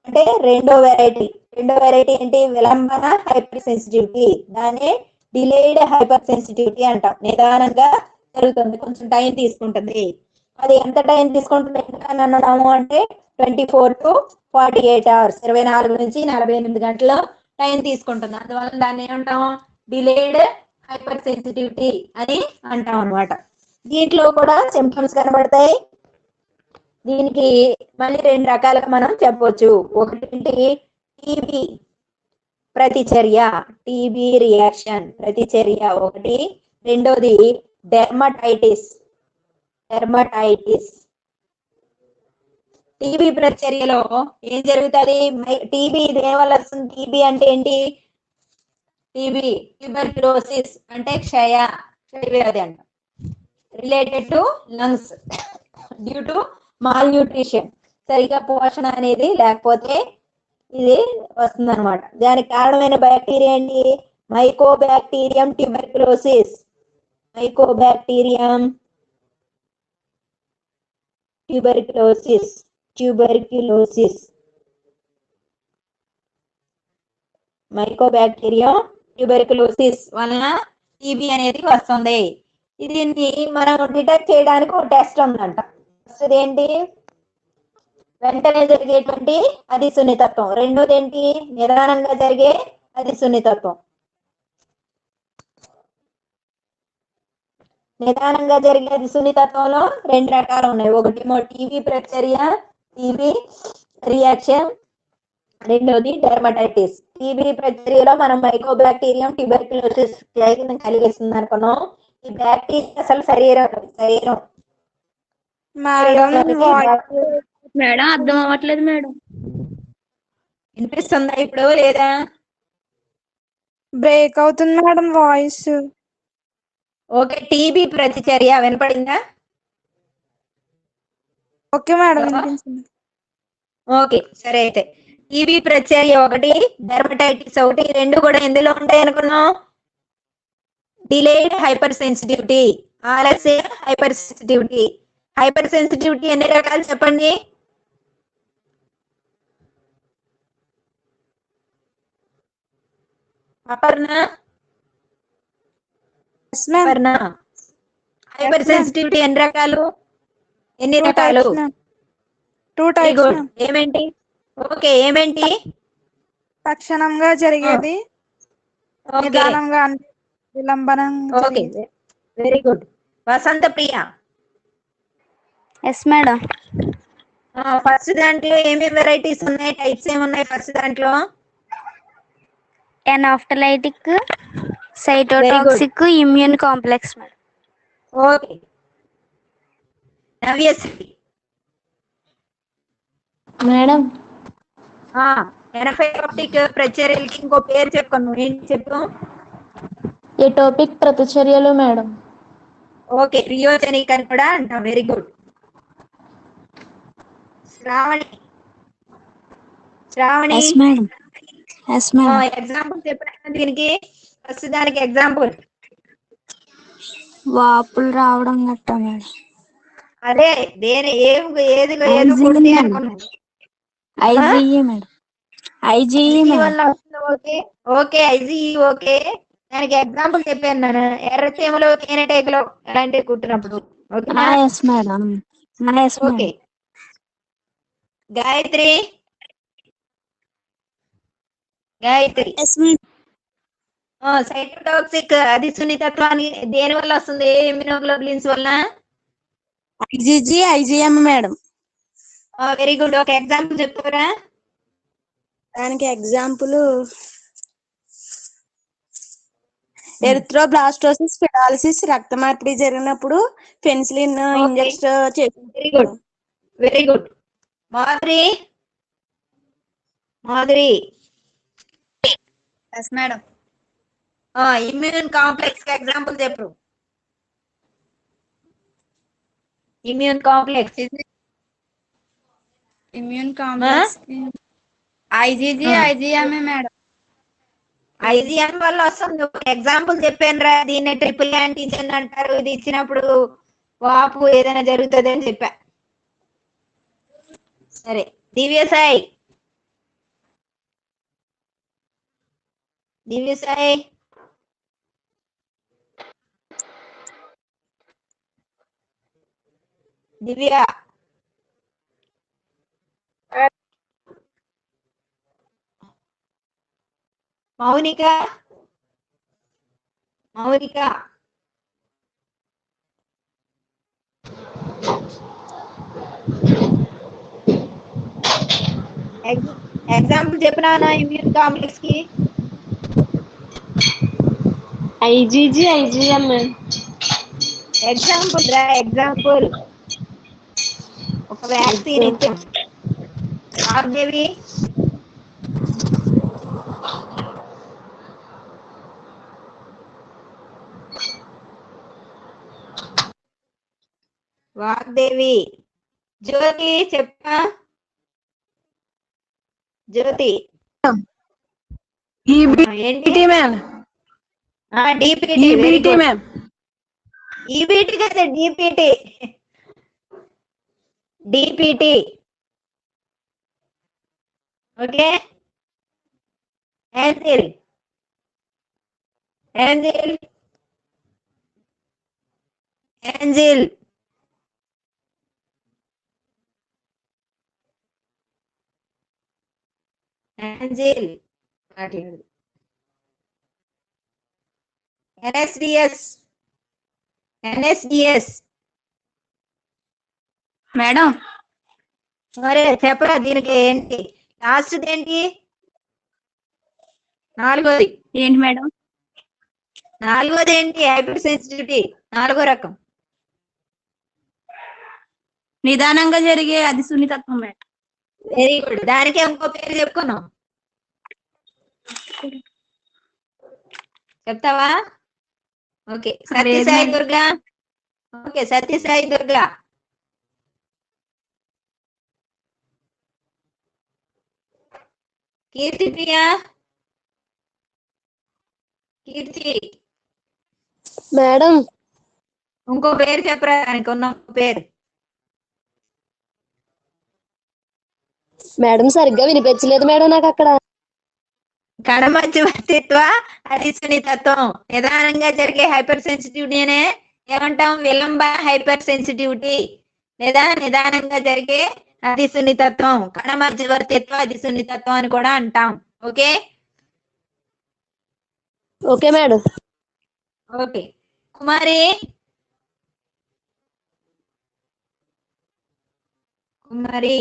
అంటే రెండో వెరైటీ ఏంటి? విలంబన హైపర్ సెన్సిటివిటీ, దాన్ని డిలేడ్ హైపర్ సెన్సిటివిటీ అంటాం. నిదానంగా జరుగుతుంది, కొంచెం టైం తీసుకుంటుంది. అది ఎంత టైం తీసుకుంటుంది అని అనడము అంటే 24 to 48 hours, 24 నుంచి 48 గంటలు టైం తీసుకుంటుంది. అందువల్ల దాన్ని ఏమంటాం? డిలేడ్ హైపర్ సెన్సిటివిటీ అని అంటాం అనమాట. దీంట్లో కూడా సిమ్టమ్స్ కనబడతాయి. దీనికి మళ్ళీ 2 రకాలుగా మనం చెప్పవచ్చు. ఒకటి టీబీ ప్రతిచర్య, టీబీ రియాక్షన్ ప్రతిచర్య ఒకటి. రెండోది డెర్మటైటిస్. టీబీ ప్రతిచర్యలో ఏం జరుగుతుంది? టీబీ దేనివల్ల వస్తుంది? టీబీ అంటే ఏంటి? టీబీ ట్యూబర్క్యులోసిస్ అంటే క్షయవ్యాధి అంట, related to lungs due to mall nutrition, సరిగా పోషణ అనేది లేకపోతే ఇది వస్తుంది అనమాట. దానికి కారణమైన బ్యాక్టీరియా ఏంటి? Mycobacterium tuberculosis. మైకోబాక్టీరియం ట్యూబర్క్యులోసిస్ వలన టీబీ అనేది వస్తుంది. దీన్ని మనం డిటెక్ట్ చేయడానికి ఒక టెస్ట్ ఉందంట. ఫస్ట్ ఏంటి? వెంటనే జరిగేటువంటి అది సున్నితత్వం. రెండోది ఏంటి? నిదానంగా జరిగే అది సున్నితత్వం. నిదానంగా జరిగే అది సున్నితత్వంలో 2 రకాలు ఉన్నాయి. ఒకటేమో టీబీ ప్రతిచర్య, టీబీ రియాక్షన్. రెండోది డెర్మటైటిస్. టీబీ ప్రతిచర్యలో మనం మైకోబాక్టీరియం ట్యూబర్క్యులోసిస్ కలిగిస్తుంది అనుకున్నాం. ఈ బ్యాక్టీరియా అసలు శరీరం
మేడం అర్థం అవ్వట్లేదు మేడం.
వినిపిస్తుందా ఇప్పుడు లేదా?
బ్రేక్ అవుతుంది మేడం వాయిస్.
ఓకే, టీబీ ప్రతిచర్య వినపడిందా?
ఓకే మేడం వినిపించింది.
ఓకే, సరే. అయితే టీబీ ప్రతిచర్య ఒకటి, డెర్మటైటిస్ ఒకటి. 2 కూడా ఎందులో ఉంటాయి అనుకున్నాం? డిలేడ్ హైపర్ సెన్సిటివిటీ, ఆలస్య హైపర్ సెన్సిటివిటీ. హైపర్ సెన్సిటివిటీ ఎన్ని రకాలు చెప్పండి? Aparna,
yes ma'am.
Aparna, hyper
ma'am.
Sensitivity ఎన్ని రకాలు? ఎన్ని
టూ
రకాలు?
Types ma'am. Two
very
types
good.
Ma'am.
ఏమేంటి? ఓకే, ఏమేంటి?
తక్షణంగా జరిగేది,
ఓకే
నిదానంగా అంటే విలంబనంగా
ఓకే,
జరిగేది.
Very good. Vasantha Priya,
yes madam.
First దాంట్లో ఏమేమి వెరైటీస్ ఉన్నాయి, టైప్స్ ఏమున్నాయి ఫస్ట్ దాంట్లో?
Anaphylactic,
Very
cytotoxic, immune complex madam.
Okay, Navyasri.
Madam
ఎనఫైలాప్టిక్ ప్రతిచర్యలకి ఇంకో పేరు చెప్పు. నువ్వు ఏంటి చెప్పు?
ఎటోపిక్ ప్రతిచర్యలు మేడం.
ఓకే, రియోజెనిక్ అని కూడా అంటాం. Very good. Shravani, Shravani,
yes madam. Yes madam.
Example చెప్పిన దీనికి ఫస్ట్ దానికి ఎగ్జాంపుల్.
వాపులు రావడం గట్ట మేడం.
అదే దేని ఏది ఏది
IgE
కుడితే
మేడం.
అనుకున్నాను.
IgE madam. IgE
IgE
madam.
వల్ల వస్తుంది. Okay okay, IgE okay. దానికి ఎగ్జాంపుల్ చెప్పాను నేను. ఎర్రచీమలో, తేనెటీగలో అలాంటివి కుట్టినప్పుడు. ఓకేనా?
Yes madam. Yes
okay.
Madam.
Gayathri, Gayathri,
yes madam.
Cytotoxic అది సున్నితత్వానికి దేని వల్ల వస్తుంది? ఇమ్యునోగ్లోబులిన్స్ వల్ల.
IgG, IgM madam.
Very good. ఒక ఎగ్జాంపుల్ చెప్తారా?
దానికి ఎగ్జాంపుల్ ఎరిథ్రోబ్లాస్టోసిస్, ఫిడాలిసిస్, రక్త మార్పిడి జరిగినప్పుడు penicillin inject
very good, very good. Madhuri, Madhuri.
Yes madam.
Immune complex కి ఎగ్జాంపుల్ చెప్పు. Immune complex.
Immune complex IgG, IgM madam.
IgM వల్ల వస్తుంది. ఒక ఎగ్జాంపుల్ చెప్పాను రా. దీన్ని ట్రిపుల్ యాంటీజెన్ అంటారు. ఇది ఇచ్చినప్పుడు వాపు ఏదైనా జరుగుతుంది అని చెప్పా. సరే, దివ్యసాయి, దివ్యసాయి, దివ్య, మౌనిక, మౌనిక, ఎగ్జాంపుల్ చెప్పినా ఇమ్యూన్ కాంప్లెక్స్ కి?
IgG, IgM madam.
ఎగ్జాంపుల్ రా, ఎగ్జాంపుల్. ఒక వ్యాక్సిన్ ఇచ్చాం. వాగ్దేవి, వాగ్దేవి. జ్యోతి చెప్పా? జ్యోతి, ఏంటి?
EBT ma'am.
DPT. Very
EBT
good.
ma'am.
ఈబిటి కదా, DPT. DPT. Okay. Angel, angel, angel. Angel మాట్లాడు. ఎన్ఎస్డిఎస్, ఎన్ఎస్డిఎస్.
మేడం
మరే చెప్పరా దీనికి ఏంటి? లాస్ట్ ఏంటి? నాలుగోది.
ఏంటి మేడం?
నాలుగోది ఏంటి? హైపర్ సెన్సిటివిటీ నాలుగో రకం.
నిదానంగా జరిగే అది సున్నితత్వం మేడం.
Very good. దానికే ఇంకో పేరు చెప్పుకున్నాం. చెప్తావా? ఓకే, సత్యసాయి దుర్గా. ఓకే, సత్యసాయి దుర్గా. కీర్తి ప్రియ, కీర్తి.
మేడం
ఇంకో పేరు చెప్పరా దానికి ఉన్న పేరు?
మేడం సరిగ్గా వినిపించలేదు మేడం నాకు అక్కడ.
కణమధ్యవర్తిత్వ అది సున్నితత్వం. నిదానంగా జరిగే హైపర్ సెన్సిటివిటీనే ఏమంటాం? విలంబ హైపర్ సెన్సిటివిటీ లేదా నిదానంగా జరిగే అది సున్నితత్వం. కణమధ్యవర్తిత్వ అది సున్నితత్వం అని కూడా అంటాం. Okay
okay madam.
Okay Kumari, Kumari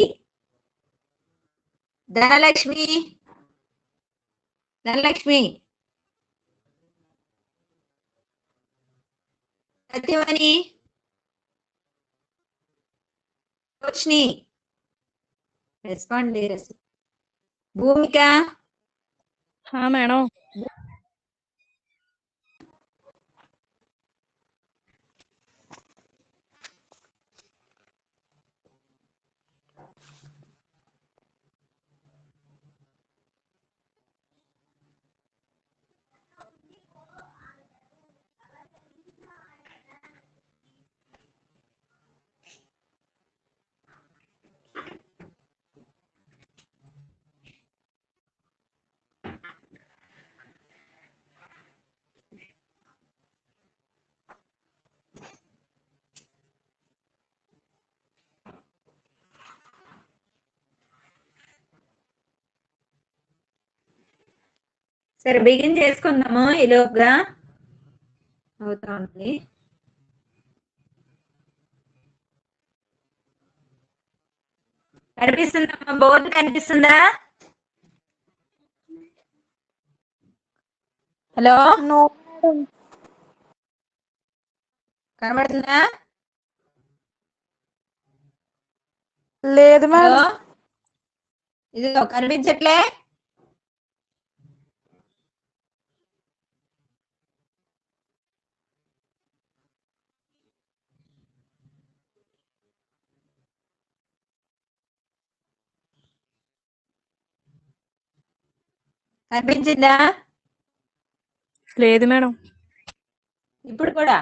Dhanalakshmi, Dhanalakshmi, Satyavani, Roshni, respond Bhumika,
madam.
సరే బిగిన్ చేసుకుందాము. ఈలోపుగా అవుతా ఉంది. కనిపిస్తుందమ్మా? బోర్డు కనిపిస్తుందా? Hello,
no madam.
కనబడుతుందా?
లేదు
హలో,
మేడం.
ఇదిగో కనిపించట్లే. కనిపించిందా?
లేదు మేడం.
ఇప్పుడు కూడా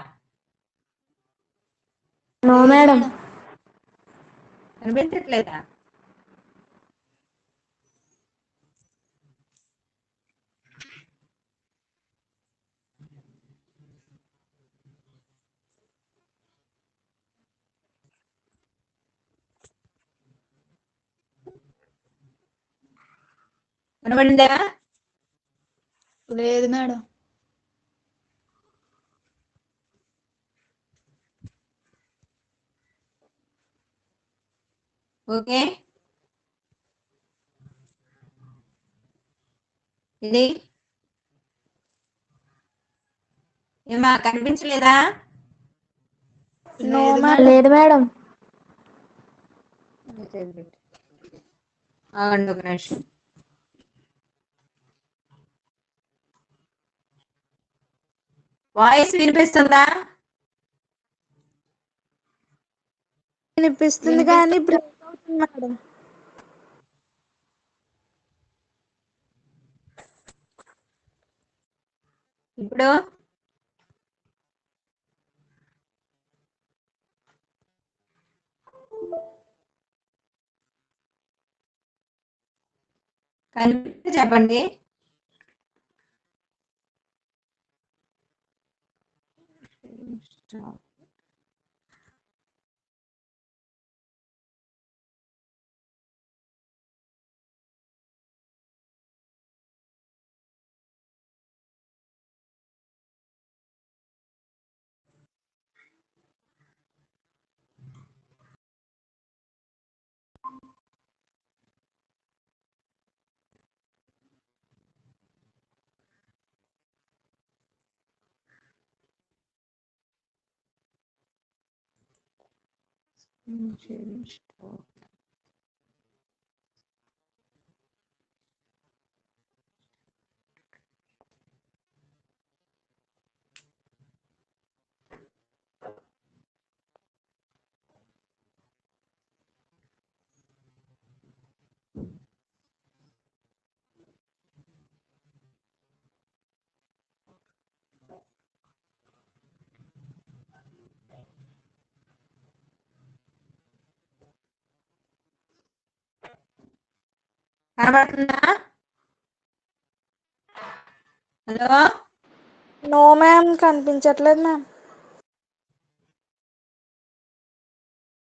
నో మేడం.
కనిపించట్లేదా? కనబడిందా?
లేదు మేడం.
ఓకే, ఇది ఏమా కనిపించలేదా?
No madam.
లేదు మేడం.
ఆగండి ఒక నిమిషం. వాయిస్ వినిపిస్తుందా?
వినిపిస్తుంది కానీ బ్రేక్ అవుతుంది మేడం.
ఇప్పుడు కనిపిస్తే చెప్పండి. కనబడుతుందా? హలో
నో మ్యామ్ కనిపించట్లేదు మ్యామ్.